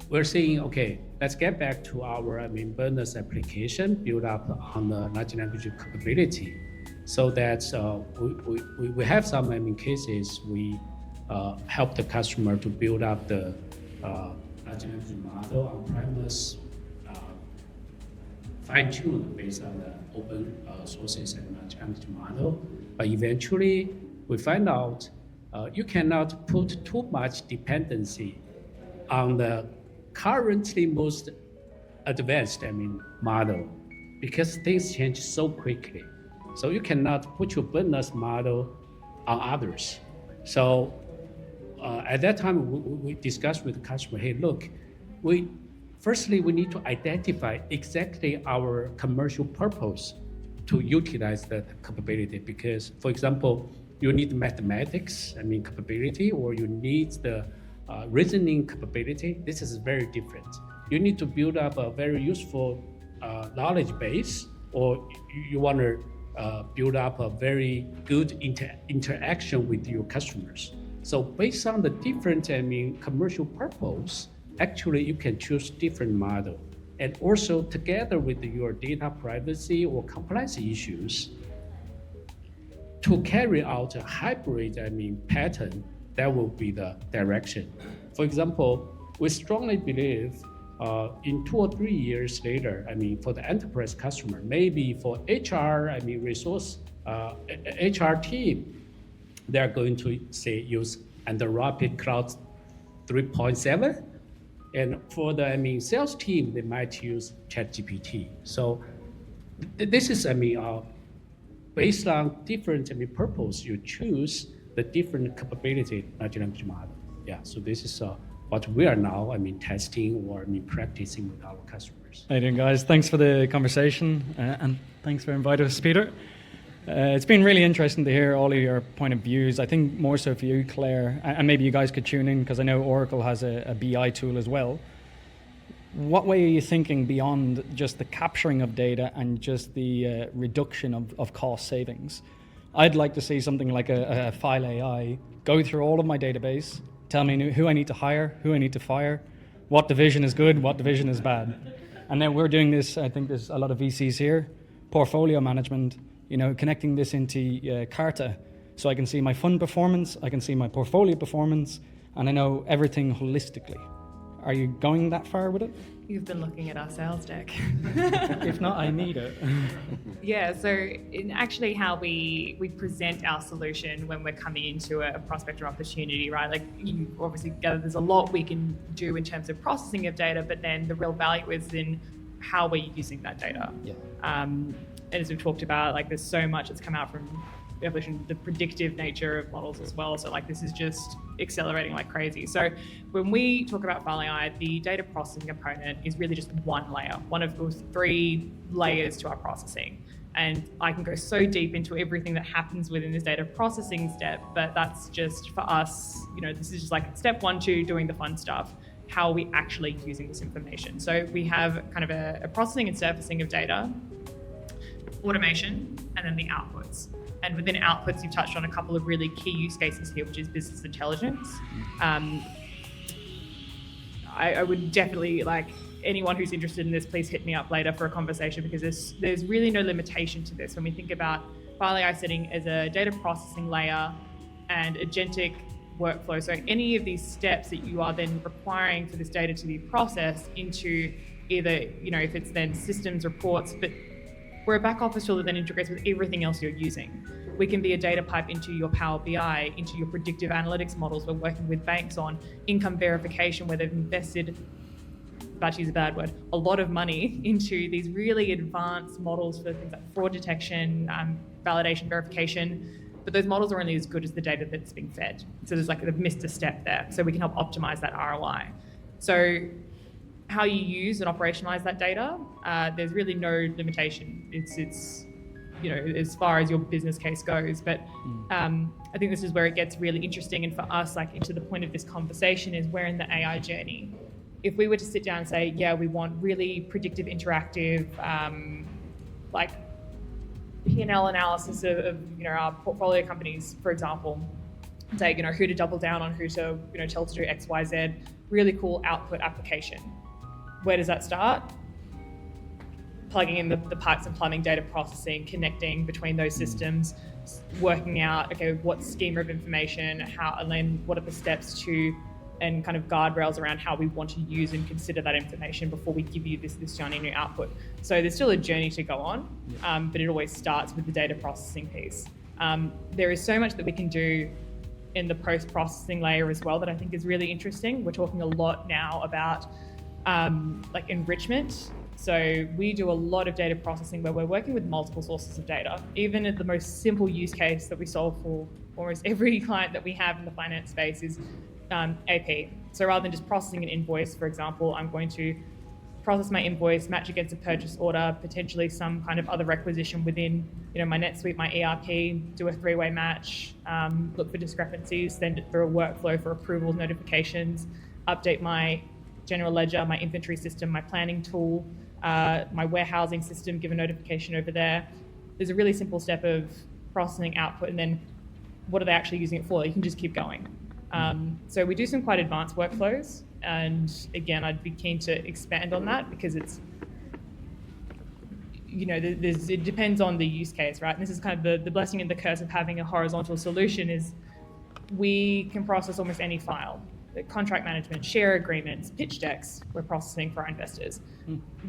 we're saying, okay, let's get back to our business application built up on the large language capability, so that we have some cases we help the customer to build up the large language model on premise fine-tuned based on the open sources and large language model. But eventually, we find out you cannot put too much dependency on the currently most advanced model, because things change so quickly. So you cannot put your business model on others. So at that time, we discussed with the customer, hey, look, firstly, we need to identify exactly our commercial purpose to utilize that capability. Because, for example, you need mathematics, capability, or you need the reasoning capability. This is very different. You need to build up a very useful knowledge base, or you want to build up a very good interaction with your customers. So based on the different commercial purpose, actually you can choose different model. And also together with your data privacy or compliance issues, to carry out a hybrid pattern, that will be the direction. For example, we strongly believe in 2 or 3 years later, for the enterprise customer, maybe for HR, resource, HR team, they're going to say use Rapid Cloud 3.7. And for the sales team, they might use ChatGPT. So this is based on different purpose, you choose the different capability large language model. Yeah, so this is what we are now testing or practicing with our customers. How you doing, guys? Thanks for the conversation, and thanks for inviting us, Peter. It's been really interesting to hear all of your point of views. I think more so for you, Clare, and maybe you guys could tune in, because I know Oracle has a BI tool as well. What way are you thinking beyond just the capturing of data and just the reduction of cost savings? I'd like to see something like a fileAI go through all of my database, tell me who I need to hire, who I need to fire, what division is good, what division is bad. And then we're doing this, I think there's a lot of VCs here, portfolio management, connecting this into Carta, so I can see my fund performance, I can see my portfolio performance, and I know everything holistically. Are you going that far with it? You've been looking at our sales deck. If not, I need it. Yeah, so in actually how we present our solution when we're coming into a prospect or opportunity, right? Like, you obviously gather there's a lot we can do in terms of processing of data, but then the real value is in how we're using that data. Yeah. And as we've talked about, like, there's so much that's come out from evolution, the predictive nature of models as well. So like, this is just accelerating like crazy. So when we talk about File.ai, the data processing component is really just one layer, one of those 3 layers to our processing. And I can go so deep into everything that happens within this data processing step, but that's just for us, this is just like step 1, 2, doing the fun stuff. How are we actually using this information? So we have kind of a processing and surfacing of data, automation, and then the outputs. And within outputs, you've touched on a couple of really key use cases here, which is business intelligence. I would definitely, like, anyone who's interested in this, please hit me up later for a conversation, because there's really no limitation to this. When we think about File.ai sitting as a data processing layer and agentic workflow, so any of these steps that you are then requiring for this data to be processed into either, if it's then systems, reports, but we're a back office tool that then integrates with everything else you're using. We can be a data pipe into your Power BI, into your predictive analytics models. We're working with banks on income verification, where they've invested, but use a bad word, a lot of money into these really advanced models for things like fraud detection, validation, verification. But those models are only as good as the data that's being fed. So there's like, they've missed a step there. So we can help optimize that ROI. So how you use and operationalize that data, there's really no limitation. It's as far as your business case goes. But I think this is where it gets really interesting. And for us, like, into the point of this conversation is we're in the AI journey. If we were to sit down and say, yeah, we want really predictive, interactive, like P&L analysis of our portfolio companies, for example, and say, who to double down on, who to tell to do X, Y, Z, really cool output application. Where does that start? Plugging in the pipes and plumbing, data processing, connecting between those systems, working out, okay, what schema of information, how, and then what are the steps to and kind of guardrails around how we want to use and consider that information before we give you this shiny new output. So there's still a journey to go on, but it always starts with the data processing piece. There is so much that we can do in the post-processing layer as well that I think is really interesting. We're talking a lot now about like enrichment. So we do a lot of data processing where we're working with multiple sources of data. Even at the most simple use case that we solve for almost every client that we have in the finance space is AP. So rather than just processing an invoice, for example, I'm going to process my invoice, match against a purchase order, potentially some kind of other requisition within, my NetSuite, my ERP, do a three-way match, look for discrepancies, send it through a workflow for approvals, notifications, update my general ledger, my inventory system, my planning tool, my warehousing system, give a notification over there. There's a really simple step of processing output, and then what are they actually using it for? You can just keep going. So we do some quite advanced workflows, and again, I'd be keen to expand on that because it's, it depends on the use case, right? And this is kind of the blessing and the curse of having a horizontal solution is we can process almost any file. Contract management, share agreements, pitch decks, we're processing for our investors.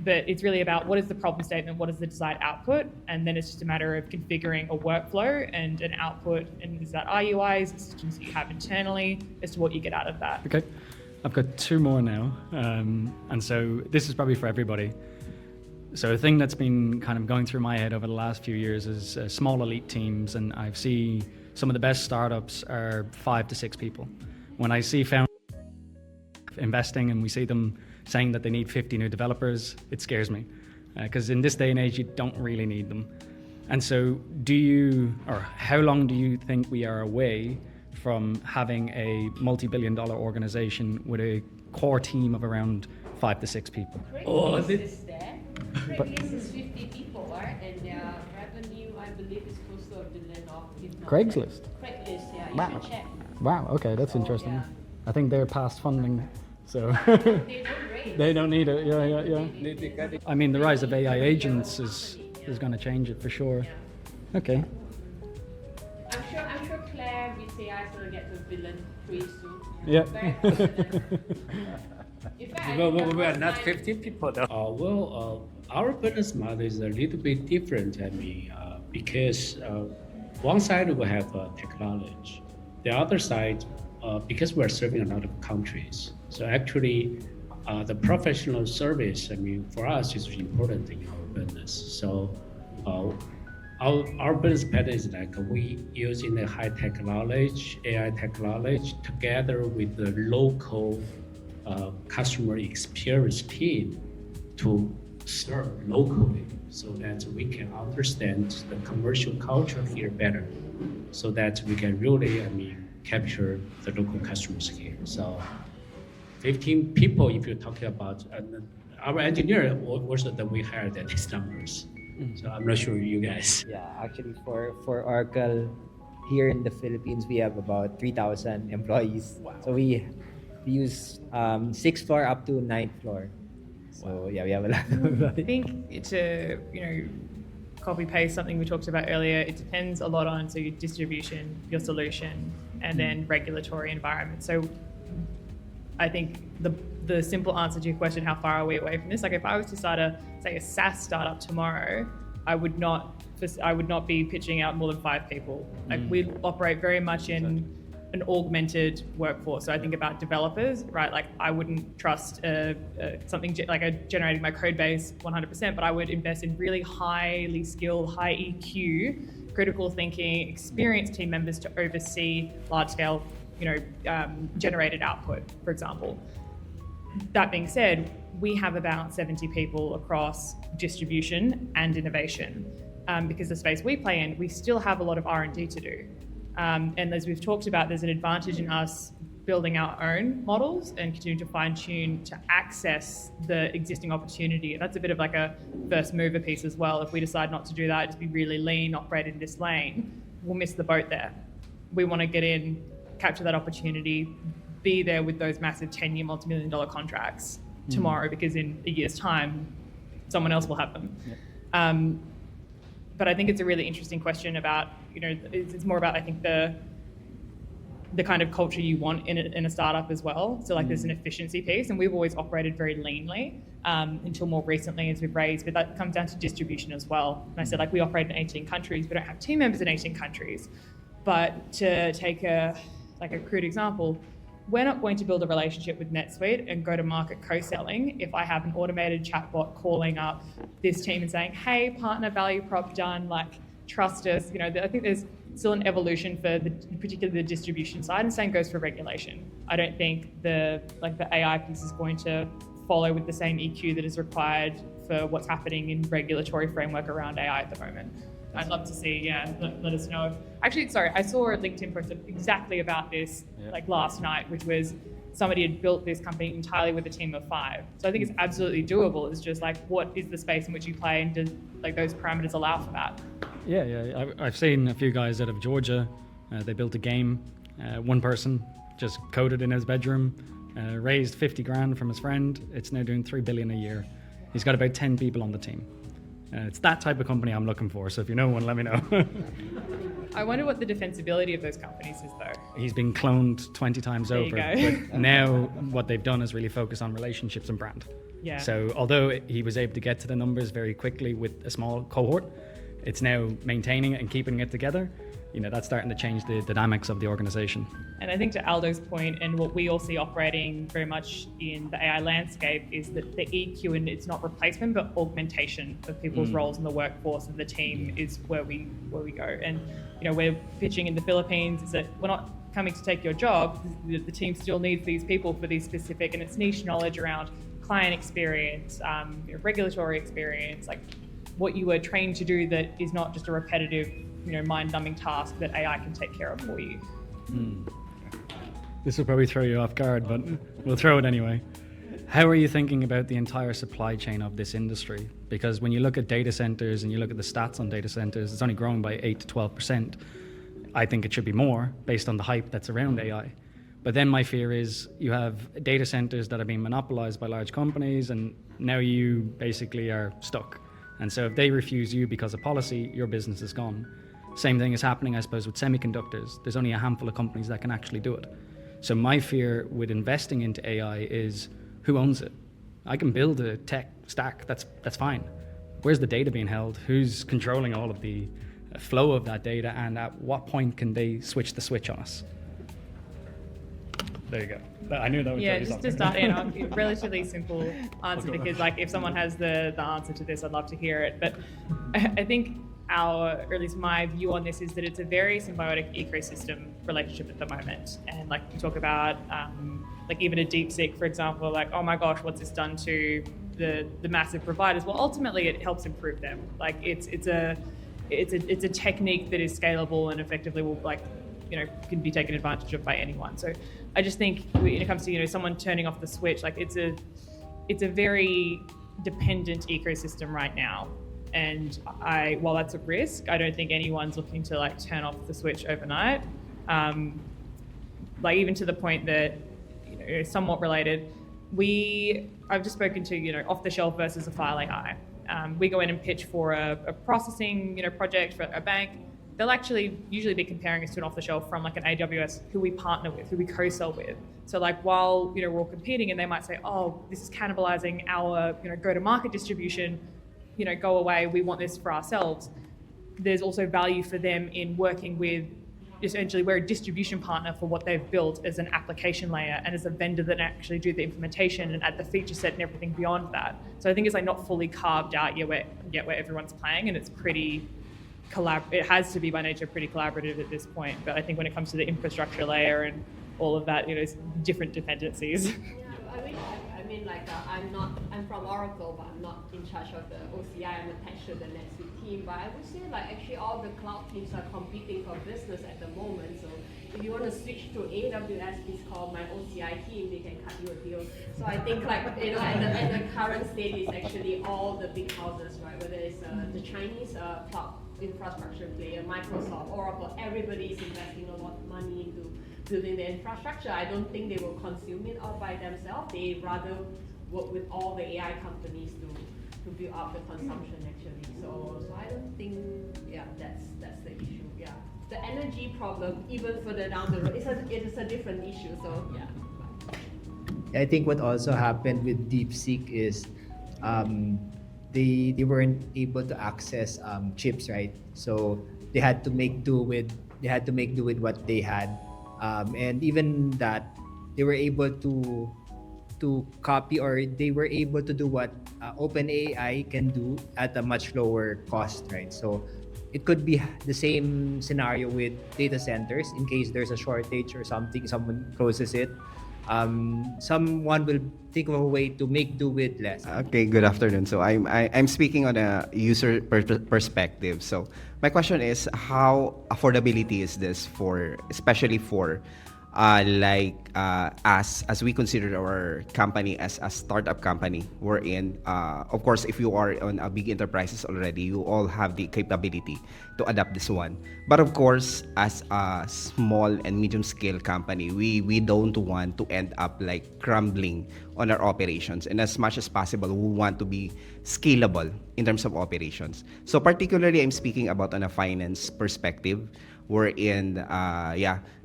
But it's really about what is the problem statement, what is the desired output, and then it's just a matter of configuring a workflow and an output, and is that RUIs, systems that you have internally, as to what you get out of that. Okay, I've got two more now, and so this is probably for everybody. So a thing that's been kind of going through my head over the last few years is small elite teams, and I see some of the best startups are 5 to 6 people. When I see founders investing and we see them saying that they need 50 new developers, it scares me because in this day and age you don't really need them. And so how long do you think we are away from having a multi-billion-dollar organization with a core team of around 5 to 6 people? Craigslist is there. Craigslist is 50 people, right? And their revenue, I believe, is close to $1 billion off. Craigslist? Craigslist, yeah. Wow. You should check. Wow, okay, that's interesting. Yeah. I think they're past funding, so They don't raise. they don't need it. Yeah. I mean, the rise of AI agents is going to change it for sure. Okay. I'm sure Clare, Wiz.ai is going to get to $1 billion pretty soon. Yeah. Very confident. In fact, I think the We are first not time- 50 people though. Our business model is a little bit different, because one side we have technology. The other side, because we're serving a lot of countries, so actually the professional service, for us is important in our business. So our business pattern is like we using the high technology, AI technology, together with the local customer experience team to serve locally, so that we can understand the commercial culture here better, so that we can really, capture the local customers here. So 15 people, if you're talking about, our engineer also that we hired at these numbers. So I'm not sure you guys. Yeah, actually for Oracle here in the Philippines, we have about 3,000 employees. Wow. So we use 6th floor up to 9th floor. So yeah, we have a lot of I think to copy paste something we talked about earlier, it depends a lot on your distribution, your solution, and then regulatory environment. So I think the simple answer to your question, how far are we away from this? Like if I was to start a SaaS startup tomorrow, I would not be pitching out more than 5 people. Like we operate very much in an augmented workforce. So I think about developers, right? Like I wouldn't trust something like generating my code base 100%, but I would invest in really highly skilled, high EQ, critical thinking, experienced team members to oversee large scale, generated output, for example. That being said, we have about 70 people across distribution and innovation. Because the space we play in, we still have a lot of R&D to do. And as we've talked about, there's an advantage in us building our own models and continuing to fine tune to access the existing opportunity. That's a bit of like a first mover piece as well. If we decide not to do that, just be really lean, operate in this lane, we'll miss the boat there. We want to get in, capture that opportunity, be there with those massive 10-year multi-million-dollar contracts tomorrow, because in a year's time, someone else will have them. Yeah. But I think it's a really interesting question about, it's more about, I think, the kind of culture you want in a startup as well. So like there's an efficiency piece, and we've always operated very leanly until more recently as we've raised, but that comes down to distribution as well. And I said, like, we operate in 18 countries, we don't have team members in 18 countries. But to take a crude example, we're not going to build a relationship with NetSuite and go to market co-selling if I have an automated chatbot calling up this team and saying, hey, partner value prop done, like, trust us. You know, I think there's still an evolution for particularly the distribution side, and same goes for regulation. I don't think the AI piece is going to follow with the same EQ that is required for what's happening in regulatory framework around AI at the moment. I'd love to see, let us know. Actually, sorry, I saw a LinkedIn post exactly about this like last night, which was somebody had built this company entirely with a team of 5. So I think it's absolutely doable. It's just like, what is the space in which you play, and does like those parameters allow for that? Yeah. I've seen a few guys out of Georgia. They built a game. One person just coded in his bedroom, raised 50 grand from his friend. It's now doing 3 billion a year. He's got about 10 people on the team. It's that type of company I'm looking for. So if you know one, let me know. I wonder what the defensibility of those companies is, though. He's been cloned 20 times There over. you go. But now what they've done is really focus on relationships and brand. Yeah. So although he was able to get to the numbers very quickly with a small cohort, it's now maintaining it and keeping it together. You know, that's starting to change the dynamics of the organization. And I think to Aldo's point, and what we all see operating very much in the AI landscape, is that the EQ, and it's not replacement but augmentation of people's roles in the workforce, and the team is where we go. And you know, we're pitching in the Philippines is that we're not coming to take your job. The team still needs these people for these specific, and it's niche knowledge around client experience, regulatory experience, like what you were trained to do that is not just a repetitive, mind-numbing task that AI can take care of for you. This will probably throw you off guard, but we'll throw it anyway. How are you thinking about the entire supply chain of this industry? Because when you look at data centers and you look at the stats on data centers, it's only growing by 8 to 12%. I think it should be more based on the hype that's around AI. But then my fear is you have data centers that are being monopolized by large companies, and now you basically are stuck. And so if they refuse you because of policy, your business is gone. Same thing is happening, I suppose, with semiconductors. There's only a handful of companies that can actually do it. So my fear with investing into AI is, who owns it? I can build a tech stack, that's fine. Where's the data being held? Who's controlling all of the flow of that data, and at what point can they switch the switch on us? There you go. I knew that would tell you something. Just a relatively simple answer, because like if someone has the answer to this, I'd love to hear it. But I think or at least my view on this is that it's a very symbiotic ecosystem relationship at the moment. And like you talk about, like even a DeepSeek, for example, like, oh my gosh, what's this done to the massive providers? Well, ultimately it helps improve them. Like it's a technique that is scalable and effectively will can be taken advantage of by anyone. So I just think when it comes to someone turning off the switch, like it's a very dependent ecosystem right now. And while that's a risk, I don't think anyone's looking to like turn off the switch overnight. Like even to the point that, somewhat related, I've just spoken to, off the shelf versus a fileAI. We go in and pitch for a processing, project for a bank. They'll actually usually be comparing us to an off the shelf from like an AWS who we partner with, who we co-sell with. So like while, we're all competing, and they might say, oh, this is cannibalizing our, go-to-market distribution, go away, we want this for ourselves. There's also value for them in working with, essentially we're a distribution partner for what they've built as an application layer and as a vendor that actually do the implementation and add the feature set and everything beyond that. So I think it's like not fully carved out yet where everyone's playing, and it's pretty it has to be by nature pretty collaborative at this point. But I think when it comes to the infrastructure layer and all of that, it's different dependencies. I'm from Oracle, but I'm not in charge of the OCI. I'm attached to the NetSuite team. But I would say actually all the cloud teams are competing for business at the moment. So if you want to switch to AWS, please call my OCI team. They can cut you a deal. So I think at the current state is actually all the big houses, right? Whether it's the Chinese cloud infrastructure player, Microsoft, Oracle, everybody is investing a lot of money into building the infrastructure. I don't think they will consume it all by themselves. They rather work with all the AI companies to build up the consumption actually. So I don't think that's the issue. Yeah. the energy problem even further down the road. It is a different issue. So yeah. I think what also happened with DeepSeek is they weren't able to access chips, right? So they had to make do with what they had, and even that they were able to copy, or they were able to do what OpenAI can do at a much lower cost, right? So it could be the same scenario with data centers. In case there's a shortage or something, someone closes it, someone will think of a way to make do with less. Okay, good afternoon. So I'm speaking on a user perspective. So my question is, how affordability is this for, especially for us, as we consider our company as a startup company. We're in, of course, if you are on a big enterprises already, you all have the capability to adapt this one. But of course, as a small and medium scale company, we don't want to end up like crumbling on our operations. And as much as possible, we want to be scalable in terms of operations. So particularly, I'm speaking about on a finance perspective. We're in,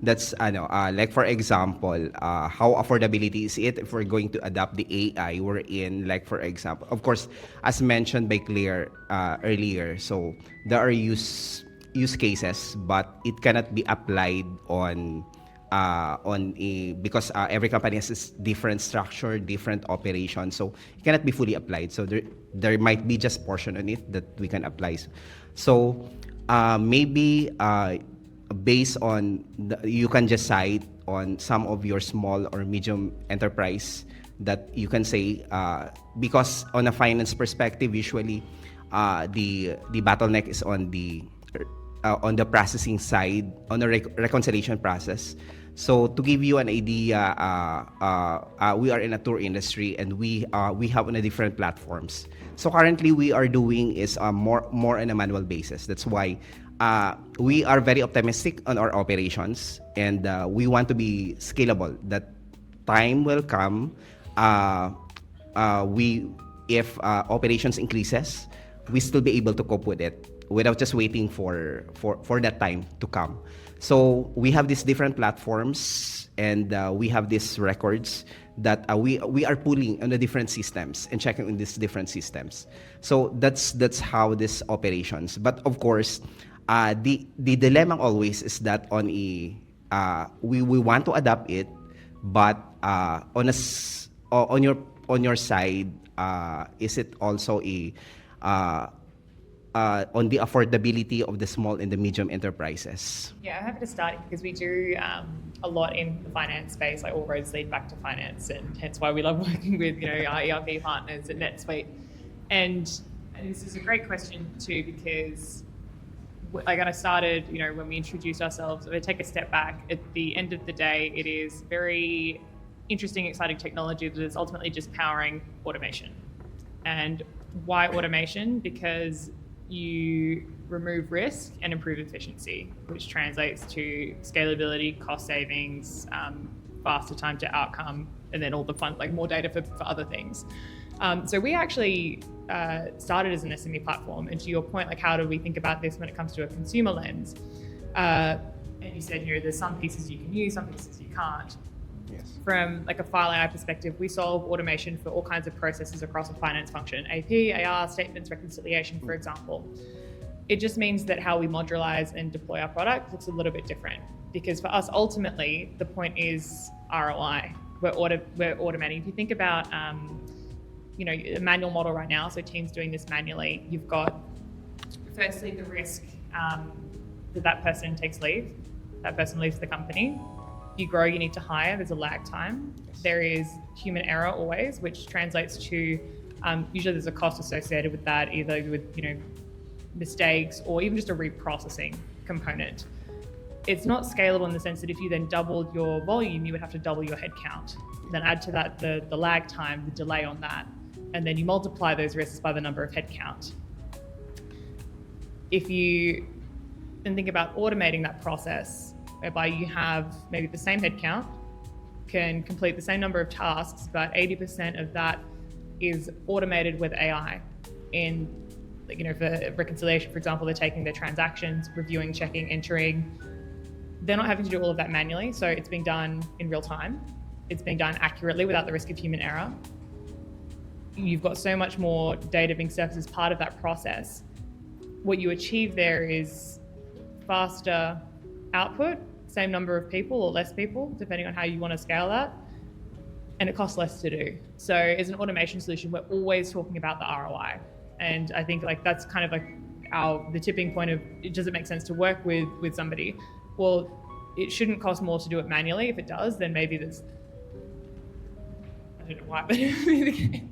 that's like for example, how affordability is it if we're going to adopt the AI. We're in, like for example, of course, as mentioned by Clare earlier, so there are use cases, but it cannot be applied on because every company has this different structure, different operation, so it cannot be fully applied. So there might be just portion on it that we can apply. So maybe based on you can just cite on some of your small or medium enterprise that you can say, because on a finance perspective, usually the bottleneck is on the processing side, on the reconciliation process. So to give you an idea, we are in a tour industry, and we have on a different platforms. So currently we are doing is more on a manual basis. That's why we are very optimistic on our operations, and we want to be scalable. That time will come. If operations increases, we still be able to cope with it without just waiting for that time to come. So we have these different platforms, and we have these records that we are pulling on the different systems and checking on these different systems. So that's how this operations. But of course, the dilemma always is that on we want to adapt it, but on your side, is it also on the affordability of the small and the medium enterprises? Yeah, I'm happy to start because we do a lot in the finance space. Like all roads lead back to finance, and hence why we love working with our ERP partners at NetSuite. And this is a great question too, because like I started, when we introduced ourselves, if I take a step back, at the end of the day, it is very interesting, exciting technology that is ultimately just powering automation. And why automation? Because you remove risk and improve efficiency, which translates to scalability, cost savings, faster time to outcome, and then all the fun, like more data for other things. So we actually started as an SME platform, and to your point, like how do we think about this when it comes to a consumer lens? And you said, there's some pieces you can use, some pieces you can't. Yes. From like a File.ai perspective, we solve automation for all kinds of processes across a finance function, AP, AR, statements, reconciliation, for example. It just means that how we modularize and deploy our product looks a little bit different, because for us, ultimately, the point is ROI. We're automating. If you think about, a manual model right now, so teams doing this manually, you've got firstly the risk that person takes leave, that person leaves the company. You grow, you need to hire, there's a lag time. There is human error always, which translates to, usually there's a cost associated with that, either with, mistakes or even just a reprocessing component. It's not scalable in the sense that if you then doubled your volume, you would have to double your headcount. Then add to that the lag time, the delay on that, and then you multiply those risks by the number of headcount. If you then think about automating that process, whereby you have maybe the same headcount, can complete the same number of tasks, but 80% of that is automated with AI. And for reconciliation, for example, they're taking their transactions, reviewing, checking, entering. They're not having to do all of that manually, so it's being done in real time. It's being done accurately without the risk of human error. You've got so much more data being surfaced as part of that process. What you achieve there is faster output, same number of people or less people, depending on how you want to scale that, and it costs less to do. So as an automation solution, we're always talking about the ROI. And I think that's kind of the tipping point of, does it make sense to work with somebody? Well, it shouldn't cost more to do it manually. If it does, then maybe there's, I don't know why, but it would be the case.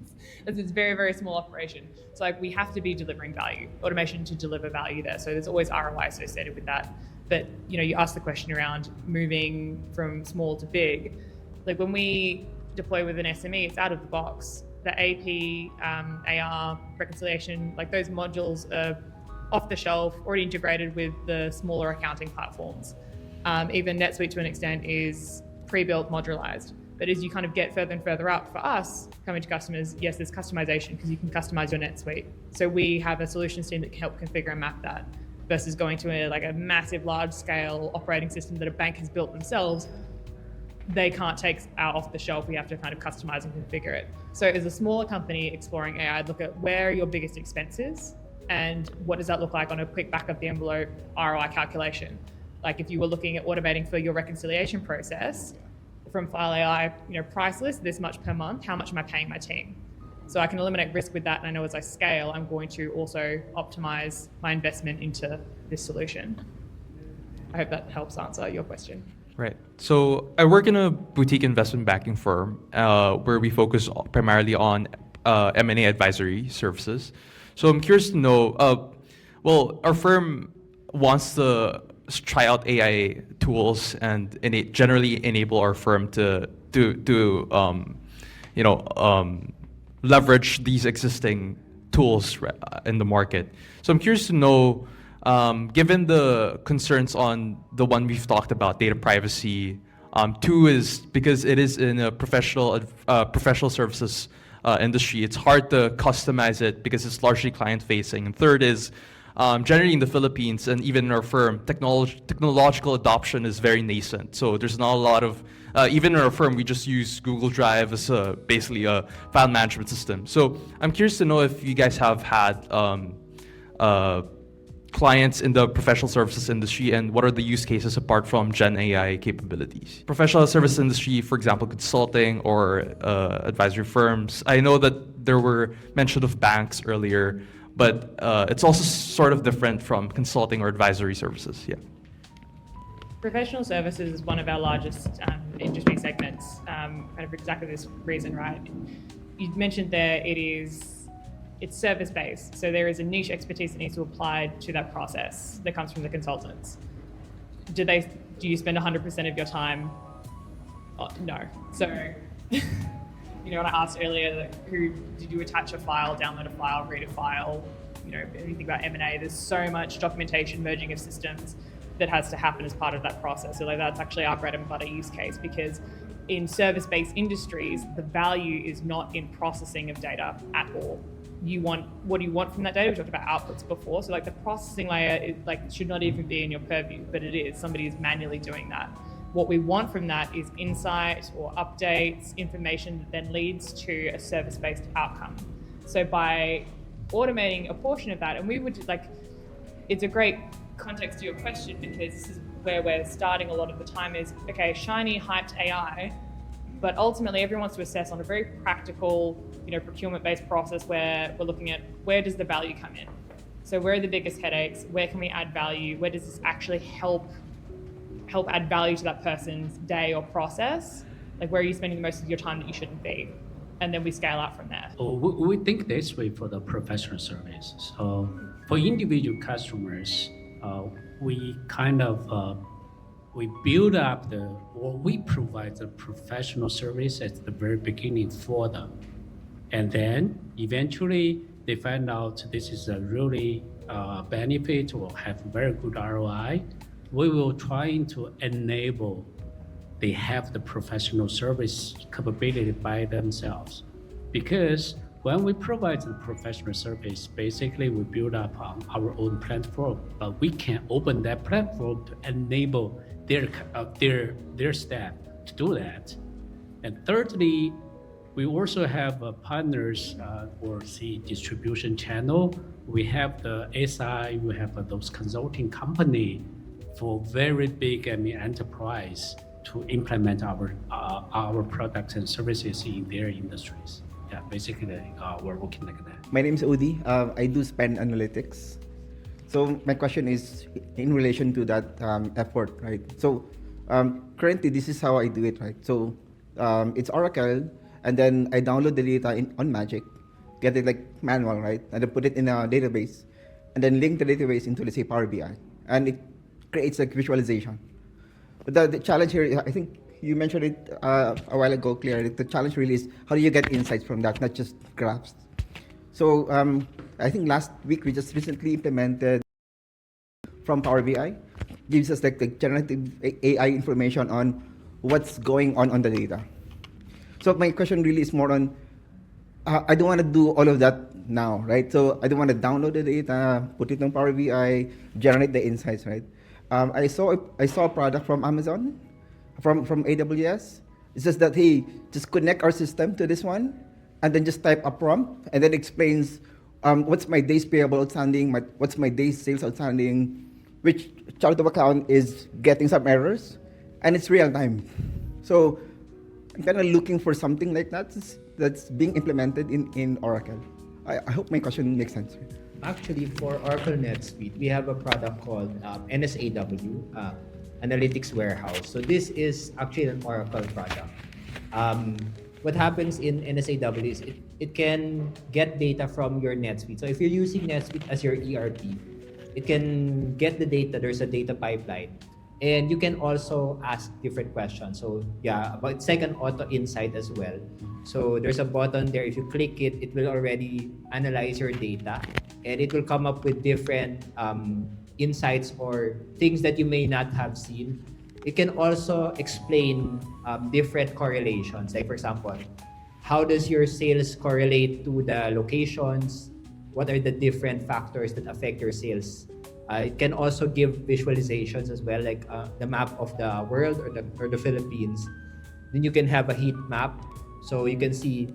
It's a very, very small operation. So we have to be delivering value, automation to deliver value there. So there's always ROI associated with that. But you asked the question around moving from small to big. When we deploy with an SME, it's out of the box. The AP, AR, reconciliation, those modules are off the shelf, already integrated with the smaller accounting platforms. Even NetSuite to an extent is pre-built, modularized. But as you kind of get further and further up, for us, coming to customers, yes, there's customization because you can customize your NetSuite. So we have a solutions team that can help configure and map that versus going to a massive, large-scale operating system that a bank has built themselves. They can't take our off the shelf. We have to kind of customize and configure it. So as a smaller company exploring AI, I'd look at where are your biggest expenses and what does that look like on a quick back of the envelope ROI calculation. If you were looking at automating for your reconciliation process, from FileAI, price list, this much per month, how much am I paying my team? So I can eliminate risk with that, and I know as I scale, I'm going to also optimize my investment into this solution. I hope that helps answer your question. Right. So I work in a boutique investment banking firm where we focus primarily on M&A advisory services. So I'm curious to know, our firm wants to try out AI tools and generally enable our firm to leverage these existing tools in the market. So I'm curious to know, given the concerns on the one we've talked about, data privacy, two is because it is in a professional services industry, it's hard to customize it because it's largely client facing. And third is, generally in the Philippines and even in our firm, technological adoption is very nascent. So there's not a lot of, even in our firm, we just use Google Drive as basically a file management system. So I'm curious to know if you guys have had clients in the professional services industry and what are the use cases apart from Gen AI capabilities. Professional service industry, for example, consulting or advisory firms. I know that there were mention of banks earlier, but it's also sort of different from consulting or advisory services. Yeah. Professional services is one of our largest industry segments, kind of for exactly this reason, right? You mentioned there it's service-based, so there is a niche expertise that needs to apply to that process that comes from the consultants. Do you spend 100% of your time? Oh, no. So, when I asked earlier, did you attach a file, download a file, read a file, anything about M&A, there's so much documentation, merging of systems that has to happen as part of that process. So that's actually our bread and butter use case, because in service-based industries, the value is not in processing of data at all. What do you want from that data? We talked about outputs before. So the processing layer should not even be in your purview, but it is. Somebody is manually doing that. What we want from that is insight or updates, information that then leads to a service-based outcome. So by automating a portion of that, and we would it's a great context to your question, because this is where we're starting a lot of the time is, okay, shiny, hyped AI, but ultimately everyone wants to assess on a very practical, procurement-based process where we're looking at where does the value come in? So where are the biggest headaches? Where can we add value? Where does this actually help add value to that person's day or process? Where are you spending the most of your time that you shouldn't be? And then we scale out from there. We think this way for the professional service. So for individual customers, we kind of we build up we provide the professional service at the very beginning for them. And then eventually they find out this is a really benefit or have very good ROI. We will try to enable they have the professional service capability by themselves. Because When we provide the professional service, basically we build up our own platform, but we can open that platform to enable their staff to do that. And thirdly, we also have partners or distribution channel. We have the SI, we have those consulting company for very big enterprise to implement our products and services in their industries. Yeah, basically we're working like that. My name is Udi. I do spend analytics. So my question is in relation to that effort, right? So currently this is how I do it, right? So it's Oracle, and then I download the data on Magic, get it like manual, right? And then put it in a database, and then link the database into, let's say, Power BI, and it creates like visualization. But the challenge here, I think you mentioned it a while ago, Clare. The challenge really is how do you get insights from that, not just graphs. So I think last week we just recently implemented from Power BI, gives us like the generative AI information on what's going on the data. So my question really is more on, I don't want to do all of that now, right? So I don't want to download the data, put it on Power BI, generate the insights, right? I saw a product from Amazon, from AWS. It says that, hey, just connect our system to this one, and then just type a prompt, and then explains what's my days payable outstanding, what's my days sales outstanding, which chart of account is getting some errors, and it's real time. So I'm kind of looking for something like that that's being implemented in Oracle. I hope my question makes sense. Actually, for Oracle NetSuite, we have a product called NSAW, Analytics Warehouse. So this is actually an Oracle product. What happens in NSAW is it can get data from your NetSuite. So if you're using NetSuite as your ERP, it can get the data. There's a data pipeline. And you can also ask different questions. So yeah, but it's like an auto insight as well. So there's a button there. If you click it, it will already analyze your data, and it will come up with different insights or things that you may not have seen. It can also explain different correlations. Like for example, how does your sales correlate to the locations? What are the different factors that affect your sales? It can also give visualizations as well, like the map of the world or the Philippines. Then you can have a heat map, so you can see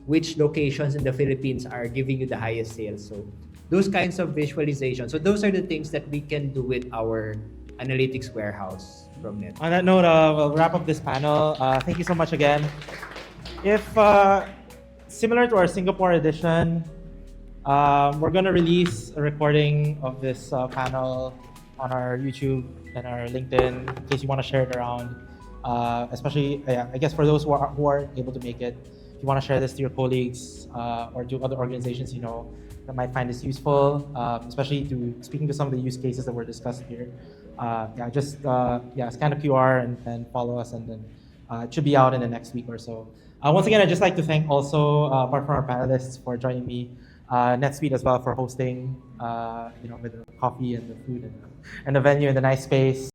which locations in the Philippines are giving you the highest sales. So those kinds of visualizations. So those are the things that we can do with our analytics warehouse from Net. On that note, we'll wrap up this panel. Thank you so much again. If similar to our Singapore edition, we're going to release a recording of this panel on our YouTube and our LinkedIn in case you want to share it around. Especially, I guess for those who are able to make it, if you want to share this to your colleagues or to other organizations you know that might find this useful, especially to speaking to some of the use cases that were discussed here. Just scan the QR and follow us, and then it should be out in the next week or so. Once again, I'd just like to thank also, apart from our panelists, for joining me, NetSuite as well for hosting, with the coffee and the food and the venue and the nice space.